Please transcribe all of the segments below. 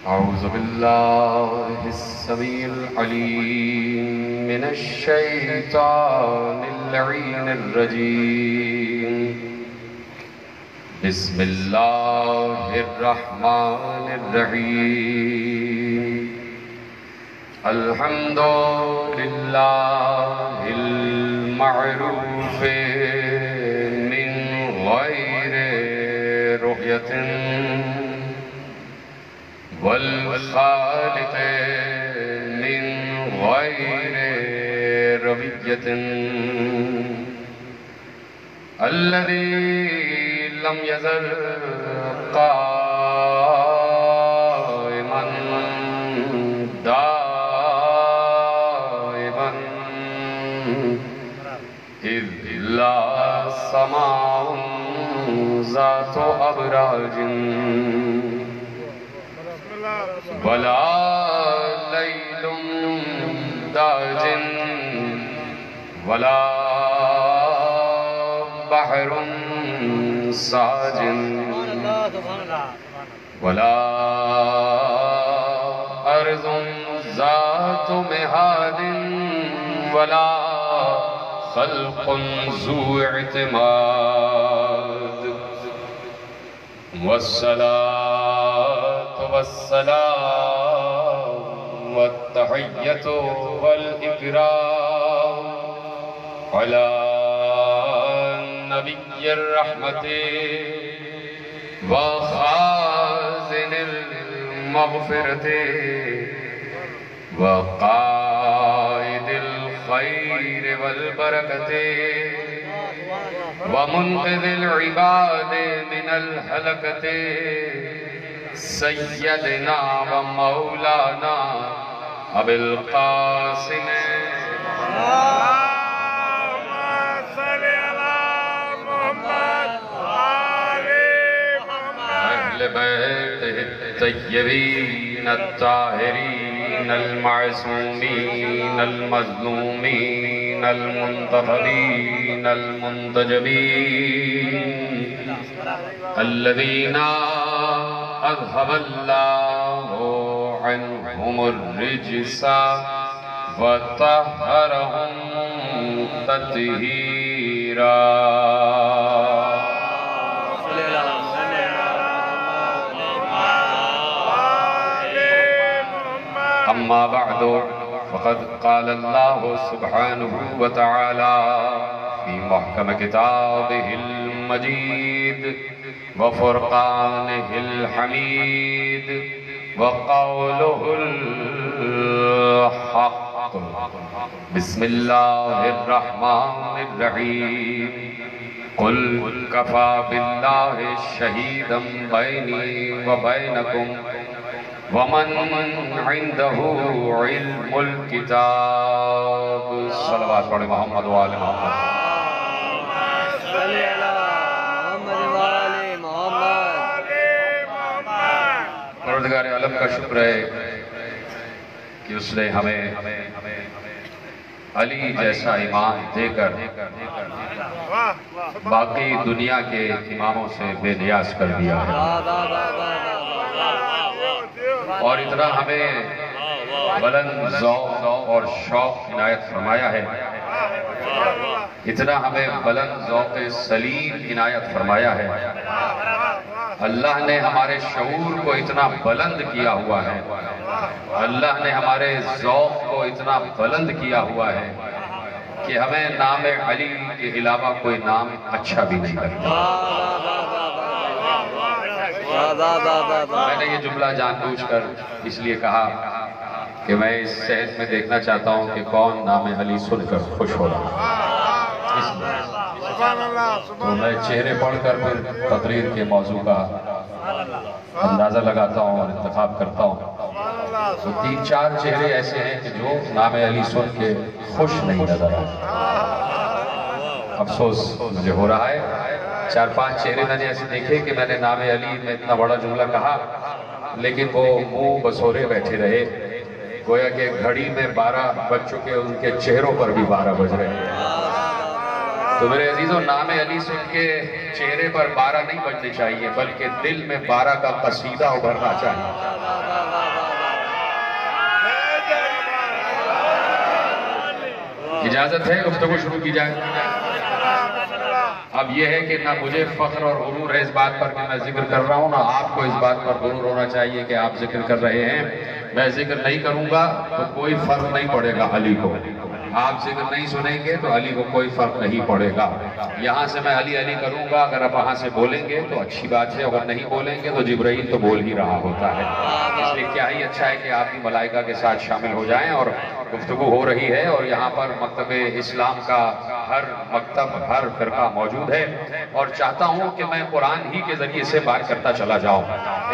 أعوذ بالله السميع العليم من الشيطان اللعين الرجيم. بسم الله الرحمن الرحيم. الحمد لله المعروف من غير رؤية والخالق من غير ربية الذي لم يزل قائما دائما إذ لا سماء ذات أبراج ولا ليل داج ولا بحر ساج ولا أرض ذات مهاد ولا خلق ذو اعتماد. والصلاة والسلام والتحية والإكرام على نبي الرحمة وخازن المغفرة وقائد الخير والبركة ومنقذ العباد من الهلكة سيدنا ومولانا أبي القاسم اللهم صل على محمد وآل محمد أهل بيته الطيبين الطاهرين المعصومين المظلومين المنتخبين المنتجبين الذين أذهب الله عنهم الرجس وطهرهم تطهيرا. أما بعد فقد قال الله سبحانه وتعالى في محكم كتابه المجيد وفرقانه الحميد وقوله الحق. بسم الله الرحمن الرحيم. قل كفى بالله شهيدا بيني وبينكم ومن عنده علم الكتاب. صلوات پڑھیں محمد وآل محمد. پروردگار عالم کا شکر ہے کہ اس نے ہمیں علی جیسا امام دے کر باقی دنیا کے اماموں سے بے نیاز کر دیا ہے اور اتنا ہمیں بلند ذوق اور شوق عنایت فرمایا ہے، اتنا ہمیں بلند ذوق سلیم عنایت فرمایا ہے. اللہ نے ہمارے شعور کو اتنا بلند کیا ہوا ہے، اللہ نے ہمارے ذوق کو اتنا بلند کیا ہوا ہے کہ ہمیں نام علی کے علاوہ کوئی نام اچھا بھی نہیں لگتا. میں نے یہ جملہ جان بوجھ کر اس لیے کہا کہ میں اس صحت میں دیکھنا چاہتا ہوں کہ کون نام علی سن کر خوش ہو رہا ہے. تو میں چہرے پڑھ کر پھر تقریر کے موضوع کا اندازہ لگاتا ہوں اور انتخاب کرتا ہوں. تو 3-4 چہرے ایسے ہیں کہ جو نام علی سن کے خوش نہیں نظر آئے. افسوس مجھے ہو رہا ہے 4-5 چہرے میں نے ایسے دیکھے کہ میں نے نام علی میں اتنا بڑا جملہ کہا لیکن وہ منہ بسورے بیٹھے رہے، گویا کہ گھڑی میں 12 بج چکے، ان کے چہروں پر بھی 12 بج رہے ہیں. تو میرے عزیزوں، نام علی سن کے چہرے پر 12 نہیں بجنے چاہیے بلکہ دل میں 12 کا قصیدہ ابھرنا چاہیے. اجازت ہے گفتگو شروع کی جائے؟ اب یہ ہے کہ نہ مجھے فخر اور غرور ہے اس بات پر کہ میں ذکر کر رہا ہوں، نہ آپ کو اس بات پر غرور ہونا چاہیے کہ آپ ذکر کر رہے ہیں۔ میں ذکر نہیں کروں گا تو کوئی فرق نہیں پڑے گا علی کو، آپ ذکر نہیں سنیں گے تو علی کو کوئی فرق نہیں پڑے گا۔ یہاں سے میں علی علی کروں گا، اگر آپ وہاں سے بولیں گے تو اچھی بات ہے، اگر نہیں بولیں گے تو جبرائیل تو بول ہی رہا ہوتا ہے۔ اس لیے کیا ہی اچھا ہے کہ آپ بھی ملائکہ کے ساتھ شامل ہو جائیں، اور گفتگو ہو رہی ہے، اور یہاں پر مکتب اسلام کا ہر مکتب، ہر فرقہ موجود ہے، اور چاہتا ہوں کہ میں قرآن ہی کے ذریعے سے بات کرتا چلا جاؤں،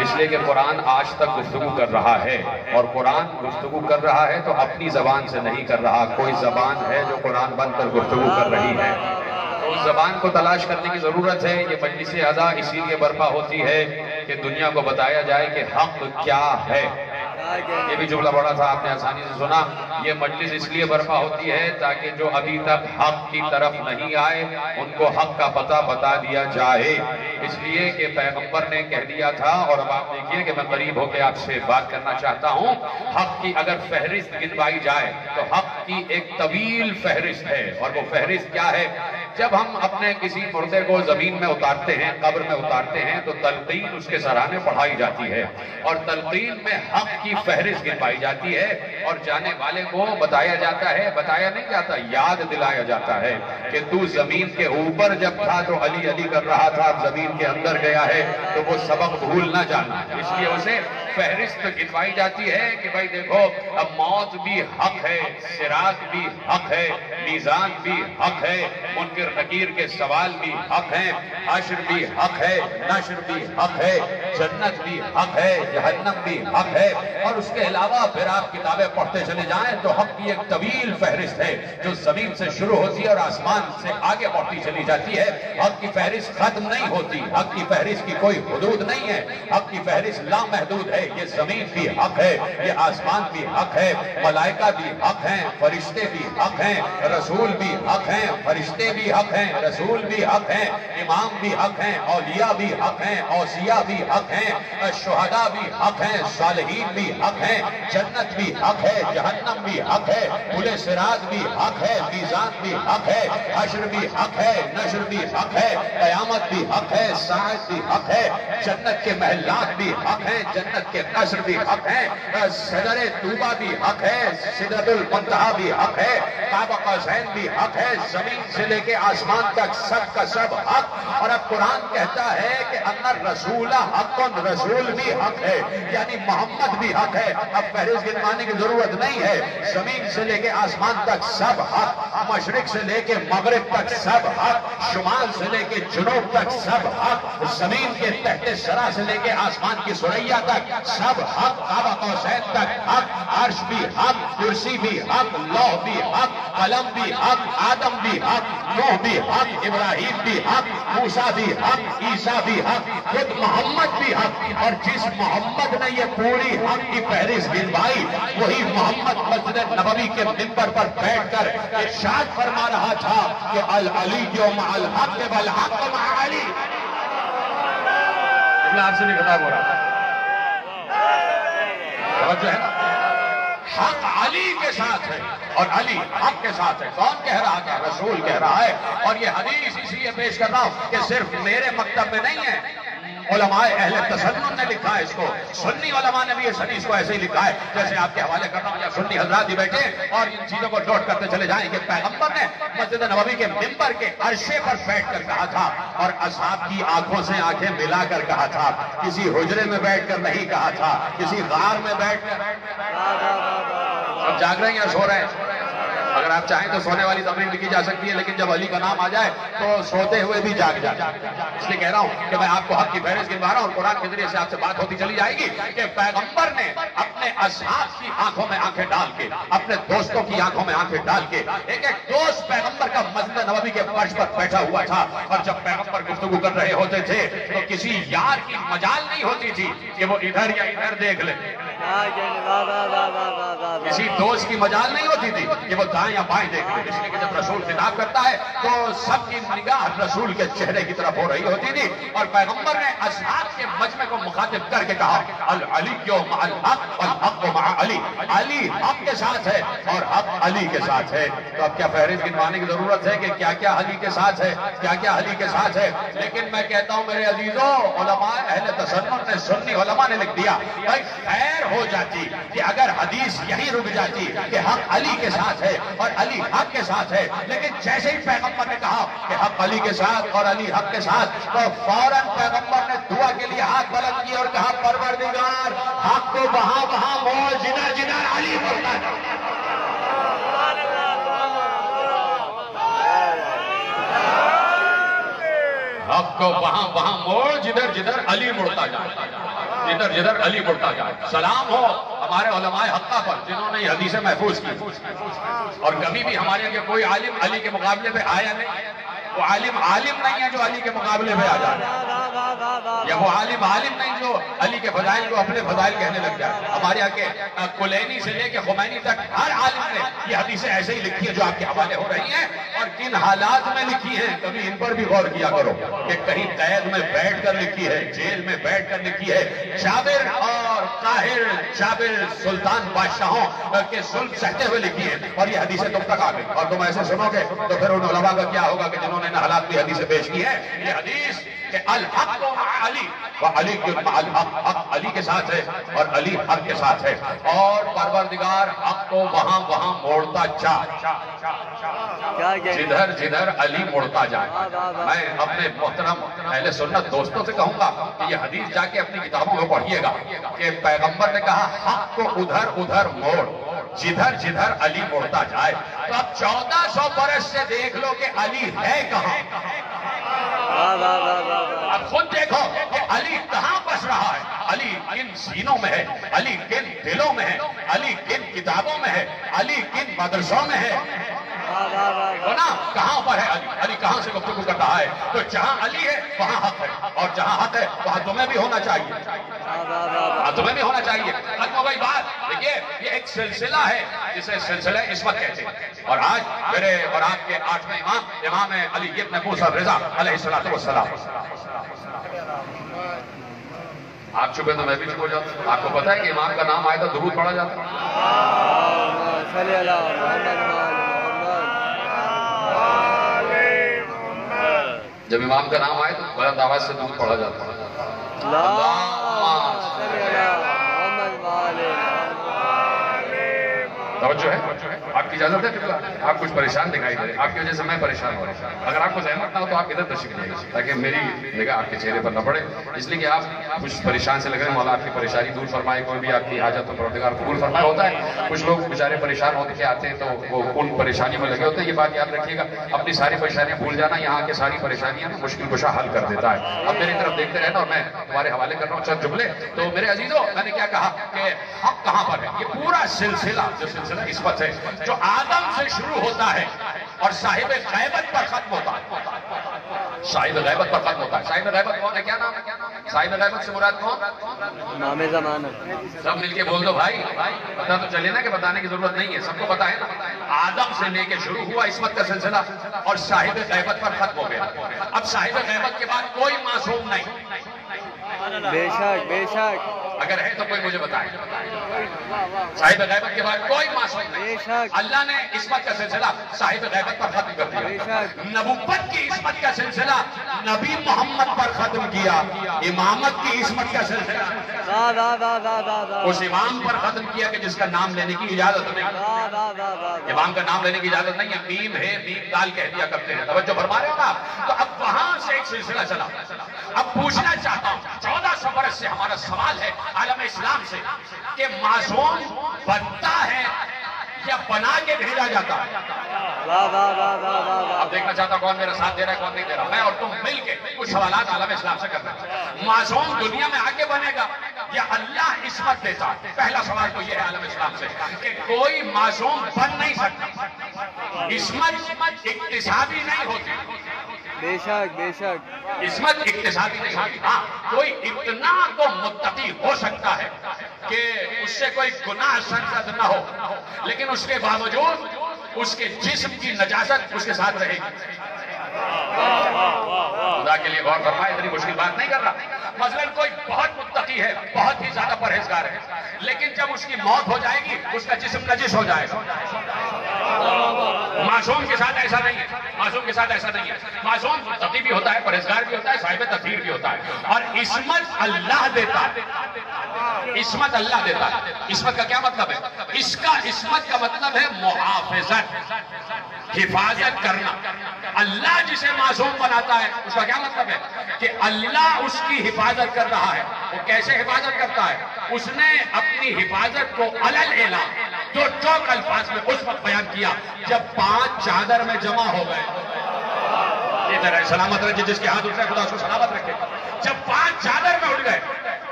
اس لیے کہ قرآن آج تک گفتگو کر رہا ہے، اور قرآن گفتگو کر رہا ہے تو اپنی زبان سے نہیں کر رہا، کوئی زبان ہے جو قرآن بن کر گفتگو کر رہی ہے، تو اس زبان کو تلاش کرنے کی ضرورت ہے۔ یہ مجلس اذا اسی لیے برپا ہوتی ہے کہ دنیا کو بتایا جائے کہ حق کیا ہے۔ یہ بھی جملہ بڑا تھا، آپ نے آسانی سے سنا۔ یہ مجلس اس لیے برپا ہوتی ہے تاکہ جو ابھی تک حق کی طرف نہیں آئے ان کو حق کا پتہ بتا دیا جائے، اس لیے کہ پیغمبر نے کہہ دیا تھا، اور اب آپ دیکھیے کہ میں قریب ہو کے آپ سے بات کرنا چاہتا ہوں۔ حق کی اگر فہرست گنوائی جائے تو حق کی ایک طویل فہرست ہے، اور وہ فہرست کیا ہے؟ جب ہم اپنے کسی مردے کو زمین میں اتارتے ہیں، قبر میں اتارتے ہیں، تو تلقین اس کے سرانے پڑھائی جاتی ہے، اور تلقین میں حق کی فہرست گنوائی جاتی ہے، اور جانے والے کو بتایا جاتا ہے، بتایا نہیں جاتا، یاد دلایا جاتا ہے کہ تو زمین کے اوپر جب تھا تو علی علی کر رہا تھا، اب زمین کے اندر گیا ہے تو وہ سبق بھول نہ جانا، اس لیے اسے فہرست گنوائی جاتی ہے کہ بھائی دیکھو اب موت بھی حق ہے، صراط بھی حق ہے، میزان بھی حق ہے، منکر نکیر کے سوال بھی حق ہیں، حشر بھی حق ہے، نشر بھی حق ہے، جنت بھی حق ہے، جہنم بھی حق ہے، اور اس کے علاوہ پھر آپ کتابیں پڑھتے چلے جائیں تو حق کی ایک طویل فہرست ہے جو زمین سے شروع ہوتی ہے اور آسمان سے آگے بڑھتی چلی جاتی ہے۔ حق کی فہرست ختم نہیں ہوتی، حق کی فہرست کی کوئی حدود نہیں ہے، حق کی فہرست لامحدود ہے۔ یہ زمین بھی حق ہے، یہ آسمان بھی حق ہے، ملائکہ بھی حق ہیں، فرشتے بھی حق ہیں، رسول بھی حق ہیں، فرشتے بھی حق ہیں، رسول بھی حق ہیں، امام بھی حق ہیں، اولیاء بھی حق ہیں، اوصیاء بھی حق ہیں، شہداء بھی حق ہیں، صالحین بھی حق ہیں، جنت بھی حق ہے، جہنم بھی حق ہے، پل صراط بھی حق ہے، میزان بھی حق ہے، حشر بھی حق ہے، نشر بھی حق ہے، قیامت بھی حق ہے، ساعت بھی حق ہے، جنت کے محلات بھی حق ہیں، جنت کے قصر بھی حق ہیں، شجر طوبہ بھی حق ہے، سدرۃ المنتہا بھی حق ہے، کعبہ قوسین بھی حق ہے، زمین سے لے کے آسمان تک سب کا سب حق۔ اور اب قرآن کہتا ہے کہ ان الرسول حق، رسول بھی حق ہے، یعنی محمد بھی حق ہے۔ اب فہرست گنوانے کی ضرورت نہیں ہے، زمین سے لے کے آسمان تک سب حق، مشرق سے لے کے مغرب تک سب حق، شمال سے لے کے جنوب تک سب حق، زمین کے تحت سرا سے لے کے آسمان کی سریا تک سب حق، کعبہ قوسین تک حق، عرش بھی حق، کرسی بھی حق، لوح بھی حق، قلم بھی حق، آدم بھی حق، نوح بھی حق، ابراہیم بھی حق، موسیٰ بھی حق، عیسیٰ بھی حق، خود محمد بھی حق۔ اور جس محمد نے یہ پوری حق کی فہرست گنوائی، وہی محمد مسجد نبوی کے منبر پر بیٹھ کر ارشاد فرما رہا تھا کہ العلی مع الحق والحق مع علی۔ جملہ آپ سے بھی خطاب ہو رہا توجہ ہے نا، حق علی کے ساتھ ہے اور علی حق کے ساتھ ہے۔ کون کہہ رہا ہے؟ رسول کہہ رہا ہے۔ اور یہ حدیث اس لیے پیش کر رہا ہوں کہ صرف میرے مکتب میں نہیں ہے، علماء اہل تسنن نے لکھا ہے اس کو، سنی علماء نے بھی اس حدیث کو ایسے ہی لکھا ہے، جیسے آپ کے حوالے کر رہا ہوں، یا سنی حضرات ہی بیٹھے اور ان چیزوں کو نوٹ کرتے چلے جائیں کہ پیغمبر نے مسجد نبوی کے منبر کے عرشے پر بیٹھ کر کہا تھا، اور اصحاب کی آنکھوں سے آنکھیں ملا کر کہا تھا، کسی حجرے میں بیٹھ کر نہیں کہا تھا، کسی غار میں بیٹھ کر۔ اب جاگ رہے ہیں یا سو رہے ہیں؟ اگر آپ چاہیں تو سونے والی تمرین لکھی جا سکتی ہے، لیکن جب علی کا نام آ جائے تو سوتے ہوئے بھی جاگ جائے۔ اس لیے کہہ رہا ہوں کہ میں آپ کو حق کی فہرست گنوا رہا ہوں، اور قرآن کے ذریعے سے آپ سے بات ہوتی چلی جائے گی کہ پیغمبر نے اپنے اصحاب کی آنکھوں میں آنکھیں ڈال کے، اپنے دوستوں کی آنکھوں میں آنکھیں ڈال کے، ایک ایک دوست پیغمبر کا مسجد نبوی کے فرش پر بیٹھا ہوا تھا، اور جب پیغمبر گفتگو کر رہے ہوتے تھے تو کسی یار کی مجال نہیں ہوتی تھی کہ وہ ادھر یا ادھر دیکھ لے۔ کسی دوست کی مجال نہیں ہوتی تھی کہ وہ دائیں یا بائیں دیکھ لے، اس لیے کہ جب رسول خطاب کرتا ہے تو سب کی نگاہ رسول کے چہرے کی طرف ہو رہی ہوتی تھی، اور پیغمبر نے اصحاب کے مجمع کو مخاطب کر کے کہا العلی مع الحق والحق مع علی، علی حق کے ساتھ ہے اور حق علی کے ساتھ ہے۔ تو اب کیا فہرست گنوانے کی ضرورت ہے کہ کیا کیا علی کے ساتھ ہے، کیا کیا علی کے ساتھ ہے؟ لیکن میں کہتا ہوں میرے عزیزوں، علماء اہل تسنن نے، سنی علماء نے لکھ دیا بھائی خیر ہو جاتی کہ اگر حدیث یہی رک جاتی کہ حق علی کے ساتھ ہے اور علی حق کے ساتھ ہے، لیکن جیسے ہی پیغمبر نے کہا کہ حق علی کے ساتھ اور علی حق کے ساتھ، تو فوراً پیغمبر نے دعا کے لیے ہاتھ بلند کیا اور کہا پروردگار حق کو وہاں وہاں موڑ جدھر جدھر علی بولتا ہے، حق کو وہاں وہاں موڑ جدھر جدھر علی مڑتا جائے، جدھر جدھر علی مڑتا جائے۔ سلام ہو ہمارے علماء حقہ پر جنہوں نے یہ حدیثیں محفوظ کی، اور کبھی بھی ہمارے یہاں کوئی عالم علی کے مقابلے پہ آیا نہیں، وہ عالم نہیں ہے جو علی کے مقابلے پہ آ جائے، یا وہ عالم نہیں جو علی کے فضائل کو اپنے فضائل کہنے لگ جائے۔ ہمارے یہاں کے کلینی سے لے کے خمینی تک ہر عالم نے یہ حدیثیں ایسے ہی لکھی ہیں جو آپ کے حوالے ہو رہی ہیں، اور کن حالات میں لکھی ہیں کبھی ان پر بھی غور کیا کرو کہ کہیں قید میں بیٹھ کر لکھی ہے، جیل میں بیٹھ کر لکھی ہے، جابر اور قاہر جابر سلطان بادشاہوں کے ظلم سہتے ہوئے لکھی ہے، اور یہ حدیثیں تم تک آ گئی، اور تم ایسے سنو گے تو پھر ان علماء کا کیا ہوگا کہ جنہوں نے ان حالات میں حدیثیں پیش کی ہے۔ یہ حدیث کہ الحق مع علی وعلی مع الحق، حق علی کے ساتھ ہے اور علی حق کے ساتھ ہے، اور پروردگار حق کو وہاں وہاں موڑتا جا، جدھر جدھر علی مڑتا جائے۔ میں اپنے محترم اہل سنت دوستوں سے کہوں گا کہ یہ حدیث جا کے اپنی کتابوں میں پڑھیے گا کہ پیغمبر نے کہا حق کو ادھر ادھر موڑ جدھر جدھر علی مڑتا جائے۔ تو اب 1400 برس سے دیکھ لو کہ علی ہے کہاں، اب خود دیکھو کہ علی کہاں بس رہا ہے، علی کن سینوں میں ہے، علی کن دلوں میں ہے، علی کن کتابوں میں ہے، علی کن مدرسوں میں ہے، کہاں پر ہے علی، علی کہاں سے گفتگو کر رہا ہے؟ تو جہاں علی ہے وہاں حق ہے، اور جہاں حق ہے وہاں تمہیں بھی ہونا چاہیے، تمہیں بھی ہونا چاہیے۔ ختم ہو گئی بات۔ دیکھیے یہ ایک سلسلہ ہے جسے سلسلہ عصمت کہتے ہیں، اور آج میرے اور آپ کے 8ویں امام علی ابن موسیٰ الرضا علیہ السلام۔ آپ چھپے تو میں بھی چھپ ہو جاتا ہوں۔ آپ کو پتا ہے کہ امام کا نام آئے تو درود پڑھا جاتا ہے؟ جب امام کا نام آئے تو بلند آواز سے درود پڑھا جاتا ہے۔ توجہ ہے؟ آپ کی اجازت ہے قبلہ؟ آپ کچھ پریشان دکھائی دے رہے ہیں، آپ کی وجہ سے میں پریشان ہو رہا ہوں۔ اگر آپ کو زحمت نہ ہو تو آپ ادھر تشریف لائیے تاکہ میری نگاہ آپ کے چہرے پر نہ پڑے، اس لیے کہ آپ کچھ پریشان سے لگ رہے ہیں۔ مولا آپ کی پریشانی دور فرمائے، کوئی بھی آپ کی حاجت تو پروردگار قبول فرمائے۔ ہوتا ہے کچھ لوگ بیچارے پریشان ہوتے کے آتے ہیں تو وہ ان پریشانیوں میں لگے ہوتے ہیں۔ یہ بات یاد رکھیے گا، اپنی ساری پریشانیاں بھول جانا یہاں کے ساری پریشانیاں مشکل کشا حل کر دیتا ہے۔ اب میری طرف دیکھتے رہنا، اور میں تمہارے حوالے کر رہا ہوں چند جملے۔ تو میرے عزیزوں، میں نے کیا کہا کہ حق کہاں پر ہے؟ یہ پورا سلسلہ جو سلسلہ عصمت ہے، جو آدم سے شروع ہوتا ہے اور صاحب غیبت پر ختم ہوتا ہے، صاحب غیبت پر ختم ہوتا ہے۔ صاحب غیبت کون ہے؟ کیا نام ہے صاحب غیبت سے مراد کون؟ امام زمانہ۔ سب مل کے بول دو بھائی، پتہ تو چلے نا کہ بتانے کی ضرورت نہیں ہے، سب کو پتا ہے نا۔ آدم سے لے کے شروع ہوا عصمت کا سلسلہ اور صاحب غیبت پر ختم ہو گیا۔ اب صاحب غیبت کے بعد کوئی معصوم نہیں، بے شک بے شک، اگر ہے تو کوئی مجھے بتائے۔ صاحب غیبت کے بعد کوئی معصوم نہیں۔ اللہ نے عصمت کا سلسلہ صاحب غیبت پر ختم کر دیا، نبوت کی عصمت کا سلسلہ نبی محمد پر ختم کیا، امامت کی عصمت کا سلسلہ اس امام پر ختم کیا کہ جس کا نام لینے کی اجازت نہیں، امام کا نام لینے کی اجازت نہیں ہے، میم ہے میم دال کہہ دیا کرتے ہیں۔ توجہ فرما رہے ہو نا؟ تو اب وہاں سے ایک سلسلہ چلا۔ اب پوچھنا چاہتا ہوں، 1400 برس سے ہمارا سوال ہے عالم اسلام سے کہ معصوم بنتا ہے یا بنا کے بھیجا جاتا ہے؟ اب دیکھنا چاہتا ہوں کون میرا ساتھ دے رہا ہے کون نہیں دے رہا۔ میں اور تم مل کے کچھ سوالات عالم اسلام سے کرنا ہے۔ معصوم دنیا میں آگے بنے گا یا اللہ عصمت دیتا ہے؟ پہلا سوال تو یہ ہے عالم اسلام سے کہ کوئی معصوم بن نہیں سکتا، عصمت اکتسابی نہیں ہوتی، بے شک بے شک، عصمت اکتسابی نہیں ہوتی۔ ہاں کوئی اتنا تو متقی ہو سکتا ہے کہ اس سے کوئی گناہ سرزد نہ ہو، لیکن اس کے باوجود اس کے جسم کی نجاست اس کے ساتھ رہے گی۔ خدا کے لیے غور فرمائے، اتنی مشکل بات نہیں کر رہا۔ مثلاً کوئی بہت متقی ہے، بہت ہی زیادہ پرہیزگار ہے، لیکن جب اس کی موت ہو جائے گی اس کا جسم نجس ہو جائے گا۔ معصوم کے ساتھ ایسا نہیں ہے، معصوم کے ساتھ ایسا نہیں ہے۔ معصوم متقی بھی ہوتا ہے، پرہیزگار بھی ہوتا ہے، صاحب تطہیر بھی ہوتا ہے، اور عصمت اللہ دیتا ہے۔ عصمت اللہ دیتا ہے۔ عصمت کا کیا مطلب ہے؟ اس کا عصمت کا مطلب ہے محافظت، حفاظت کرنا۔ اللہ جسے معصوم بناتا ہے اس کا کیا مطلب ہے؟ کہ اللہ اس کی حفاظت کر رہا ہے۔ وہ کیسے حفاظت کرتا ہے؟ اس نے اپنی حفاظت کو علل اعلان دو چوک الفاظ میں اس وقت بیان کیا جب 5 چادر میں جمع ہو گئے۔ یہ طرح سلامت رکھے جس کے ہاتھ اٹھ رہے، خدا اس کو سلامت رکھے۔ جب 5 چادر میں اٹھ گئے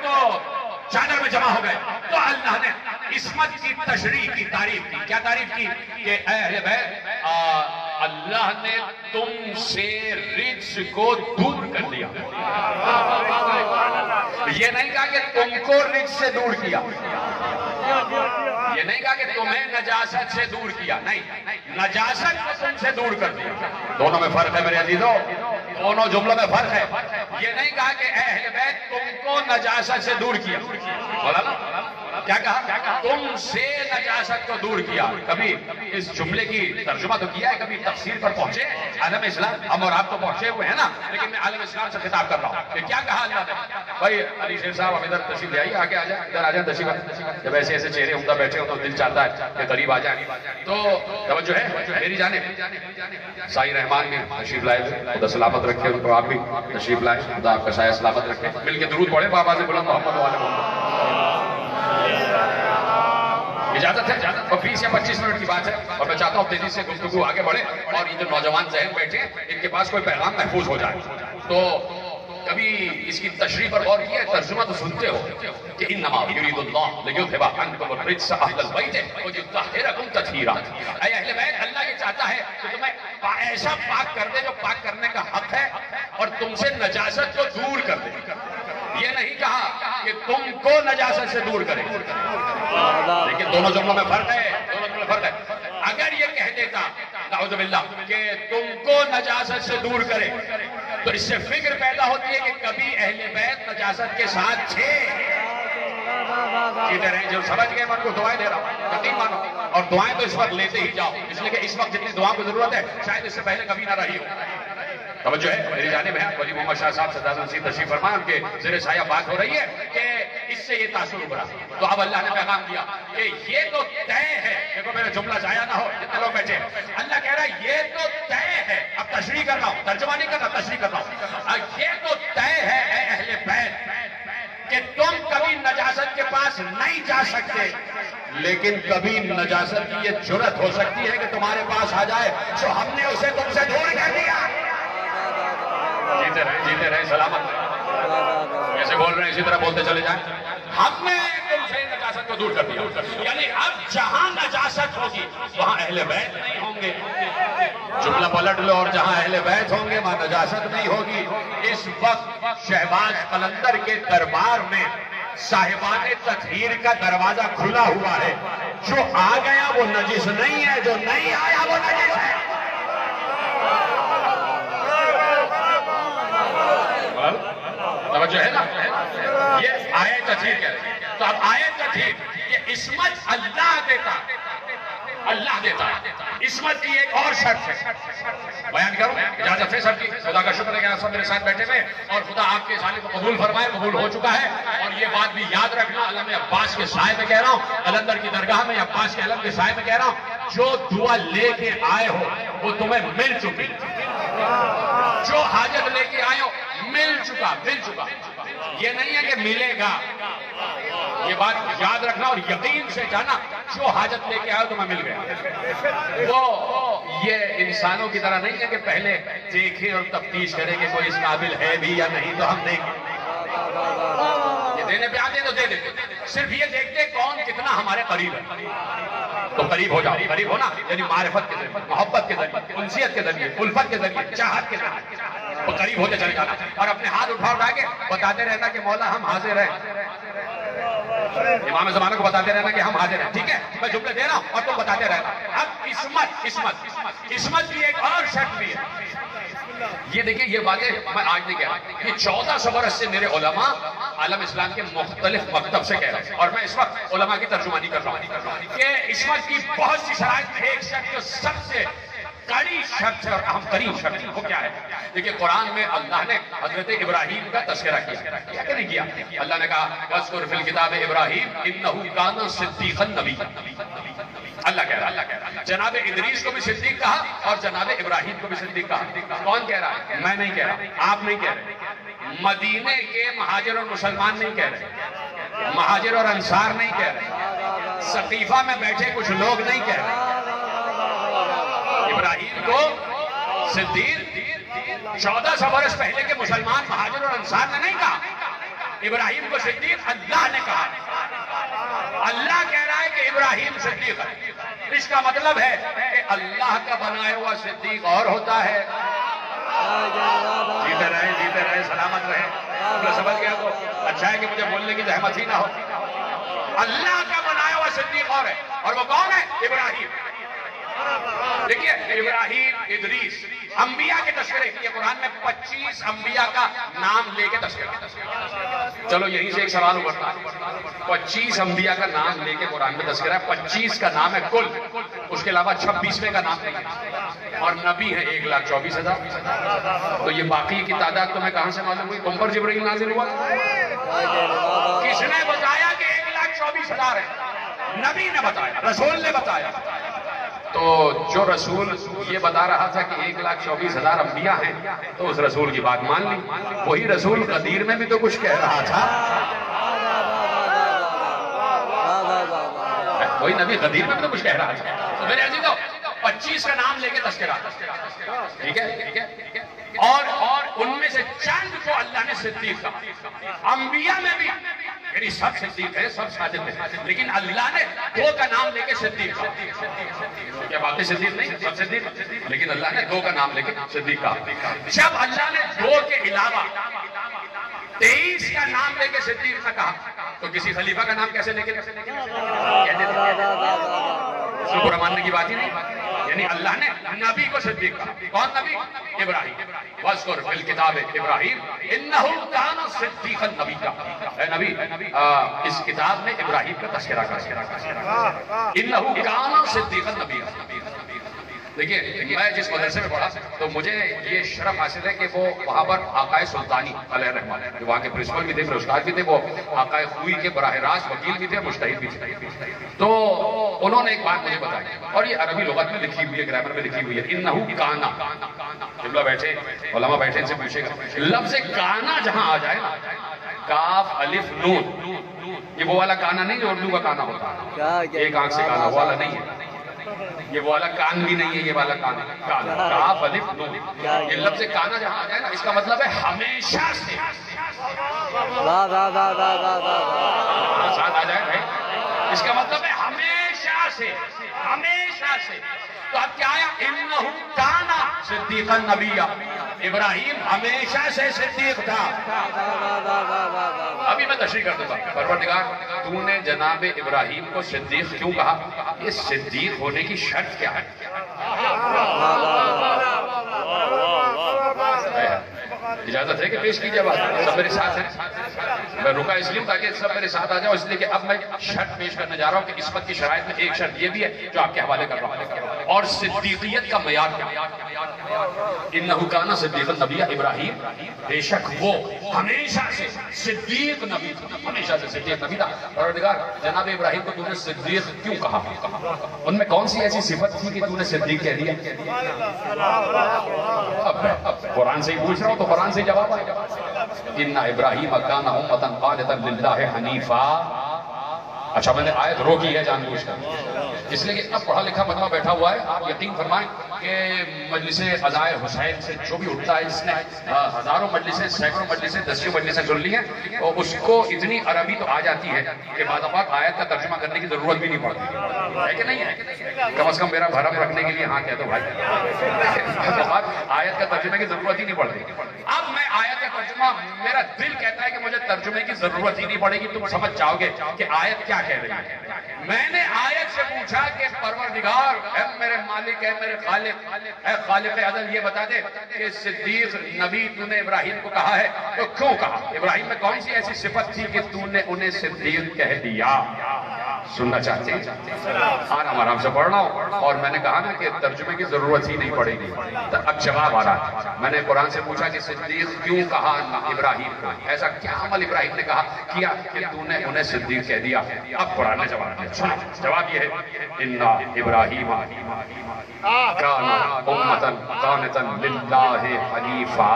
تو چادر میں جمع ہو گئے تو اللہ نے عصمت کی تشریح کی، تعریف کی۔ کیا تعریف کی؟ کہ اے اہل بیت، اللہ نے تم سے رجس کو دور کر دیا۔ یہ نہیں کہا کہ تم کو رجس سے دور کیا، یہ نہیں کہا کہ تمہیں نجاست سے دور کیا، نہیں، نجاست کو تم سے دور کر دیا۔ دونوں میں فرق ہے میرے عزیزوں، دونوں جملوں میں فرق ہے۔ یہ نہیں کہا کہ اے اہل بیت تم کو نجاست سے دور کیا، بولا نا؟ کیا کہا؟ تم سے نجاست کو دور کیا۔ کبھی اس جملے کی ترجمہ تو کیا ہے، کبھی تفسیر پر پہنچے عالم اسلام؟ ہم اور آپ تو پہنچے ہوئے ہیں نا، لیکن میں عالم اسلام سے خطاب کر رہا ہوں کہ کیا کہا اللہ نے؟ بھائی علی شیر صاحب ہم ادھر تشریف لے آئیے، آگے آ جائیں، ادھر آ جائیں تشریف۔ جب ایسے ایسے چہرے عمدہ بیٹھے ہو تو دل چاہتا ہے کہ قریب آ جائیں۔ تو توجہ ہے میری جانب، سائی رحمان بھی تشریف لائے، خدا سلامت رکھے ان کو، آپ بھی تشریف لائے، خدا آپ کا سایہ سلامت رکھے۔ مل کے درود پڑھیں بابا سے بلند محمد والے محمد۔ اجازت ہے؟ اور 20 یا 25 منٹ کی بات ہے، اور میں چاہتا ہوں تیزی سے گفتگو آگے بڑھے اور یہ جو نوجوان ذہن بیٹھے ان کے پاس کوئی پیغام محفوظ ہو جائے۔ تو کبھی اس کی تشریح پر غور کیا ہے؟ ترجمہ تو سنتے ہو کہ انما یرید اللہ لیذھب عنکم الرجس اہل البیت ویطہرکم تطہیرا۔ اے اہل بیت، اللہ یہ چاہتا ہے کہ تمہیں ایسا پاک کر دے جو پاک کرنے کا حق ہے، اور تم سے نجاست کو دور کر دے۔ یہ نہیں کہا کہ تم کو نجاست سے دور کرے، لیکن دونوں جملوں میں فرق ہے، دونوں جملوں میں فرق ہے۔ اگر یہ کہہ دیتا نعوذ باللہ کہ تم کو نجاست سے دور کرے تو اس سے فکر پیدا ہوتی ہے کہ کبھی اہل بیت نجاست کے ساتھ تھے۔ سیدھے رہیں جو سمجھ گئے میں ان کو دعائیں دے رہا ہوں، یقین مانو، اور دعائیں تو اس وقت لیتے ہی جاؤ، اس لیے کہ اس وقت جتنی دعاؤں کی ضرورت ہے شاید اس سے پہلے کبھی نہ رہی ہو۔ توجہ ہے میری جانب ہے، ولی محمد شاہ صاحب سردار نصیر تشریف فرمائے، ان کے زیر سایہ بات ہو رہی ہے کہ اس سے یہ تاثر ابھرا۔ تو اب اللہ نے پیغام دیا کہ یہ تو طے ہے، دیکھو میرا جملہ ضائع نہ ہو جتنے لوگ بیٹھے، اللہ کہہ رہا ہے یہ تو طے ہے۔ اب تشریح کر رہا ہوں، ترجمہ نہیں کر رہا، تشریح کر رہا ہوں۔ یہ تو طے ہے اے اہل بیت کہ تم کبھی نجاست کے پاس نہیں جا سکتے، لیکن کبھی نجاست کی یہ جرت ہو سکتی ہے کہ تمہارے پاس آ جائے، سو ہم نے اسے تم سے دور کر دیا۔ جیتے رہے سلامت رہے، جیسے بول رہے ہیں اسی طرح بولتے چلے جائیں۔ ہم نے تم سے نجاست کو دور کر دیا، یعنی اب جہاں نجاست ہوگی وہاں اہل بیت نہیں ہوں گے۔ جملہ پلٹ لو، اور جہاں اہل بیت ہوں گے وہاں نجاست نہیں ہوگی۔ اس وقت شہباز قلندر کے دربار میں صاحبان تطہیر کا دروازہ کھلا ہوا ہے، جو آ گیا وہ نجس نہیں ہے، جو نہیں آیا وہ نجس ہے۔ توجہ ہے نا، یہ آیت تطہیر کہہ رہے ہیں۔ تو اب آیت تطہیر یہ عصمت اللہ دیتا، اللہ دیتا۔ عصمت کی ایک اور شرط ہے، بیان کروں، اجازت ہے سب کی؟ خدا کا شکر ہے کہ آپ سب میرے ساتھ بیٹھے ہوئے، اور خدا آپ کے سالے کو قبول فرمائے، قبول ہو چکا ہے۔ اور یہ بات بھی یاد رکھنا، علم عباس کے سائے میں کہہ رہا ہوں، قلندر کی درگاہ میں عباس کے علم کے سائے میں کہہ رہا ہوں، جو دعا لے کے آئے ہو وہ تمہیں مل چکی، جو حاجت لے کے آئے ہو مل چکا، مل چکا۔ یہ نہیں ہے کہ ملے گا، یہ بات یاد رکھنا اور یقین سے جانا، جو حاجت لے کے آئے تو میں مل گیا۔ وہ یہ انسانوں کی طرح نہیں ہے کہ پہلے دیکھیں اور تفتیش کریں کہ کوئی اس قابل ہے بھی یا نہیں تو ہم دیں گے۔ یہ دینے پہ آتے تو دے دیتے، صرف یہ دیکھتے کون کتنا ہمارے قریب ہے، تو قریب ہو جاؤ۔ قریب ہونا یعنی معرفت کے ذریعے، محبت کے ذریعے، انسیت کے ذریعے، الفت کے ذریعے، چاہت کے ذریعے وہ قریب ہوتے چلے جانا، اور اپنے ہاتھ اٹھا کے بتاتے رہنا کہ مولا ہم حاضر ہیں۔ امام زمانہ کو بتاتے رہنا کہ ہم حاضر ہیں، ٹھیک ہے؟ میں جملے دے رہا ہوں اور تم بتاتے رہنا۔ اب عصمت کی ایک اور شرط بھی ہے۔ یہ دیکھیں، یہ باتیں میں آج نہیں کہہ رہا، یہ 1400 برس سے میرے علماء عالم اسلام کے مختلف مکتب سے کہہ رہے ہیں، اور میں اس وقت علماء کی ترجمانی کر رہا ہوں کہ عصمت کی بہت سی شرائط میں ایک شرط جو سب سے کڑی شرط ہے اور اہم ترین شرط ہے، وہ کیا ہے؟ دیکھیں، قرآن میں اللہ نے حضرت ابراہیم کا تذکرہ کیا کہ نہیں کیا؟ اللہ نے کہا وَاذْكُرْ فِي الْكِتَابِ إِبْرَاهِيمَ إِنَّهُ كَانَ صِدِّيقًا نَبِيًّا۔ اللہ کہہ رہا ہے، جناب ادریس کو بھی صدیق کہا اور جناب ابراہیم کو بھی صدیق کہا۔ کون کہہ رہا ہے؟ میں نہیں کہہ رہا، آپ نہیں کہہ رہے، مدینے کے مہاجر اور مسلمان نہیں کہہ رہے، مہاجر اور انصار نہیں کہہ رہے، سقیفہ میں بیٹھے کچھ لوگ نہیں کہہ رہے۔ ابراہیم کو صدیق 1400 برس پہلے کے مسلمان مہاجر اور انصار نے نہیں کہا، ابراہیم کو صدیق اللہ نے کہا۔ اللہ کہہ رہا ہے کہ ابراہیم صدیق ہے، اس کا مطلب ہے کہ اللہ کا بنایا ہوا صدیق اور ہوتا ہے۔ جیتے رہے سلامت رہے، سمجھ گیا تو اچھا ہے کہ مجھے بولنے کی زحمت ہی نہ ہو۔ اللہ کا بنایا ہوا صدیق اور ہے، اور وہ کون ہے؟ ابراہیم۔ دیکھیے، ابراہیم، ادریس، انبیاء کے تذکرے کیے قرآن میں 25 انبیاء کا نام لے کے تذکرہ۔ چلو یہیں سے ایک سوال ابھرتا ہے، 25 انبیاء کا نام لے کے قرآن میں تذکرہ ہے، 25 کا نام ہے کل، اس کے علاوہ 26ویں کا نام نہیں ہے، اور نبی ہے 1,24,000۔ تو یہ باقی کی تعداد تمہیں کہاں سے معلوم ہوئی؟ تم پر جبرائیل نازل ہوا؟ کس نے بتایا کہ 1,24,000 ہے؟ نبی نے بتایا، رسول نے بتایا۔ تو جو رسول یہ بتا رہا تھا کہ 1,24,000 انبیاء ہیں، تو اس رسول کی بات مان لی۔ وہی رسول غدیر میں بھی تو کچھ کہہ رہا تھا، وہی نبی غدیر میں بھی تو کچھ کہہ رہا تھا۔ تو میرے عزیزو، 25 کا نام لے کے تذکرہ، ٹھیک ہے؟ اور ان میں سے چند کو اللہ نے صدیق کہا۔ انبیاء میں بھی یعنی سب صدیق ہے، سب صادق ہے، لیکن اللہ نے 2 کا نام لے کے صدیق کہا۔ کیا باقی صدیق نہیں؟ سب صدیق، لیکن اللہ نے 2 کا نام لے کے صدیق کہا۔ جب اللہ نے 2 کے علاوہ 23 کا نام لے کے صدیق نہ کہا، تو کسی خلیفہ کا نام کیسے لے کے کہتے تھے؟ اس کو ماننے کی بات ہی نہیں۔ یعنی اللہ نے نبی کو صدیق کہا۔ کون نبی؟ ابراہیم۔ وَاذْكُرْ فِي الْكِتَابِ إِبْرَاهِيمَ إِنَّهُ كَانَ صِدِّيقًا نَبِيًّا۔ اے نبی، اس کتاب میں ابراہیم کا تذکرہ کرا۔ إِنَّهُ كَانَ صِدِّيقًا نَبِيًّا۔ دیکھیے، میں جس مدرسے میں پڑھا تو مجھے یہ شرف حاصل ہے کہ وہ وہاں پر آقائے سلطانی علیہ الرحمہ، جو وہاں کے پرنسپل بھی تھے، پھر استاد بھی تھے، وہ آقائے خوئی کے براہ راست وکیل بھی تھے، مجتہد بھی تھے۔ تو انہوں نے ایک بات مجھے بتائی، اور یہ عربی لغت میں لکھی ہوئی ہے، گرامر میں لکھی ہوئی ہے، انہو کانا۔ جملہ بیٹھے، علماء بیٹھے، ان سے پوچھے گا، لفظ کانا جہاں آ جائے نا، کاف الف نون، یہ وہ والا کانا نہیں جو اردو کا کانا ہوتا ہے، ایک آنکھ سے کانا، وہ والا نہیں ہے، یہ وہ والا کان بھی نہیں ہے، یہ والا کان ہے، کاف الف نون۔ یہ لفظ کانا جہاں آ جائے نا، اس کا مطلب ہے ہمیشہ سے، ساتھ آ جائے بھائی، اس کا مطلب ہے ہمیشہ سے، ہمیشہ سے۔ تو اب کیا آیا؟ انہو کانا صدیقا نبیّا، ابراہیم ہمیشہ سے صدیق تھا۔ ابھی میں تشریح کر دوں گا۔ پروردگار، تو نے جناب ابراہیم کو صدیق کیوں کہا؟ یہ صدیق ہونے کی شرط کیا ہے؟ اجازت ہے کہ پیش کیجئے بات؟ سب میرے ساتھ ہیں؟ میں رکا اس لیے تاکہ سب میرے ساتھ آ جاؤ، اس لیے کہ اب میں شرط پیش کرنے جا رہا ہوں کہ عصمت کی شرائط میں ایک شرط یہ بھی ہے جو آپ کے حوالے کر رہا ہوں، اور صدیقیت کا معیار کیا؟ انہو کانا صدیقا نبیّا، ابراہیم بے شک وہ ہمیشہ سے صدیق نبی تھا، ہمیشہ سے صدیق نبی تھا۔ پروردگار، جناب ابراہیم کو تو نے صدیق کیوں کہا؟ ان میں کون سی ایسی صفت تھی کہ تو نے صدیق کہہ دیا؟ اب قرآن سے ہی پوچھ رہا ہوں تو قرآن سے جواب آئے گا۔ ان ابراہیم کان امۃ قانتا للہ حنیفا۔ اچھا، میں نے آیت روکی ہے جان بوجھ کر، اس لیے کہ اتنا پڑھا لکھا مجمع بیٹھا ہوا ہے، آپ یقین فرمائیں کہ مجلس قضائے حسین سے جو بھی اٹھتا ہے، جس نے ہزاروں مجلسیں، سینکڑوں مجلسیں، دسیوں مجلسیں سن لی ہیں، اور اس کو اتنی عربی تو آ جاتی ہے کہ بعض اوقات آیت کا ترجمہ کرنے کی ضرورت بھی نہیں پڑتی ہے کہ نہیں ہے؟ کم از کم میرا بھرم رکھنے کے لیے ہاں کہہ دو بھائی، بعض اوقات آیت کا ترجمے کی ضرورت ہی نہیں پڑتی۔ اب میں آیت کا ترجمہ، میرا دل کہتا ہے کہ مجھے ترجمے کی ضرورت ہی نہیں پڑے گی، تم سمجھ جاؤ گے کہ آیت کیا کہہ رہی ہے۔ میں نے آیت سے پوچھا کہ پروردگار اے میرے مالک، اے میرے خالق، اے خالق ازل، یہ بتا دے کہ صدیق نبی تو نے ابراہیم کو کہا ہے تو کیوں کہا؟ ابراہیم میں کون سی ایسی صفت تھی کہ تو نے انہیں صدیق کہہ دیا؟ سننا چاہتے ہیں؟ آرام آرام سے پڑھ رہا ہوں، اور میں نے کہا نا کہ ترجمے کی ضرورت ہی نہیں پڑے گی۔ اب جواب آ رہا ہے، میں نے قرآن سے پوچھا کہ صدیق کیوں کہا ابراہیم کو؟ ایسا کیا عمل ابراہیم نے کیا کہ تو نے انہیں صدیق کہہ دیا؟ اب قرآن نے جواب دیا، سنو جواب یہ ہے، اِنَّا ابراہیم کان امۃ قانتا للہ حنیفا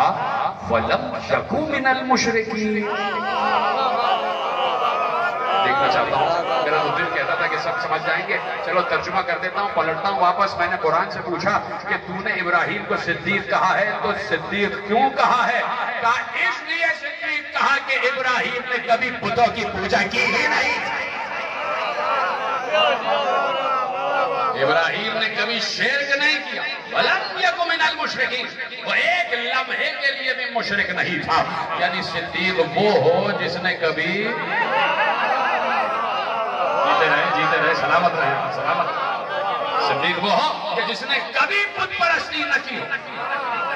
ولم یک من المشرکین۔ دیکھنا چاہتا ہوں، میرا تو دل کہتا تھا کہ سب سمجھ جائیں گے، چلو ترجمہ کر دیتا ہوں، پلٹتا ہوں واپس۔ میں نے قرآن سے پوچھا کہ تو نے ابراہیم کو صدیق کہا ہے تو صدیق کیوں کہا ہے؟ کہا اس لیے صدیق کہا کہ ابراہیم نے کبھی بتوں کی پوجا کی ہی نہیں، ابراہیم نے کبھی شرک نہیں کیا، وَلَمْ يَكُ مِنَ الْمُشْرِكِينَ، وہ ایک لمحے کے لیے بھی مشرک نہیں تھا۔ یعنی صدیق وہ ہو جس نے کبھی، جیتے رہے سلامت رہے، سلامت، صدیق وہ ہو کہ جس نے کبھی بت پرستی نہ کی۔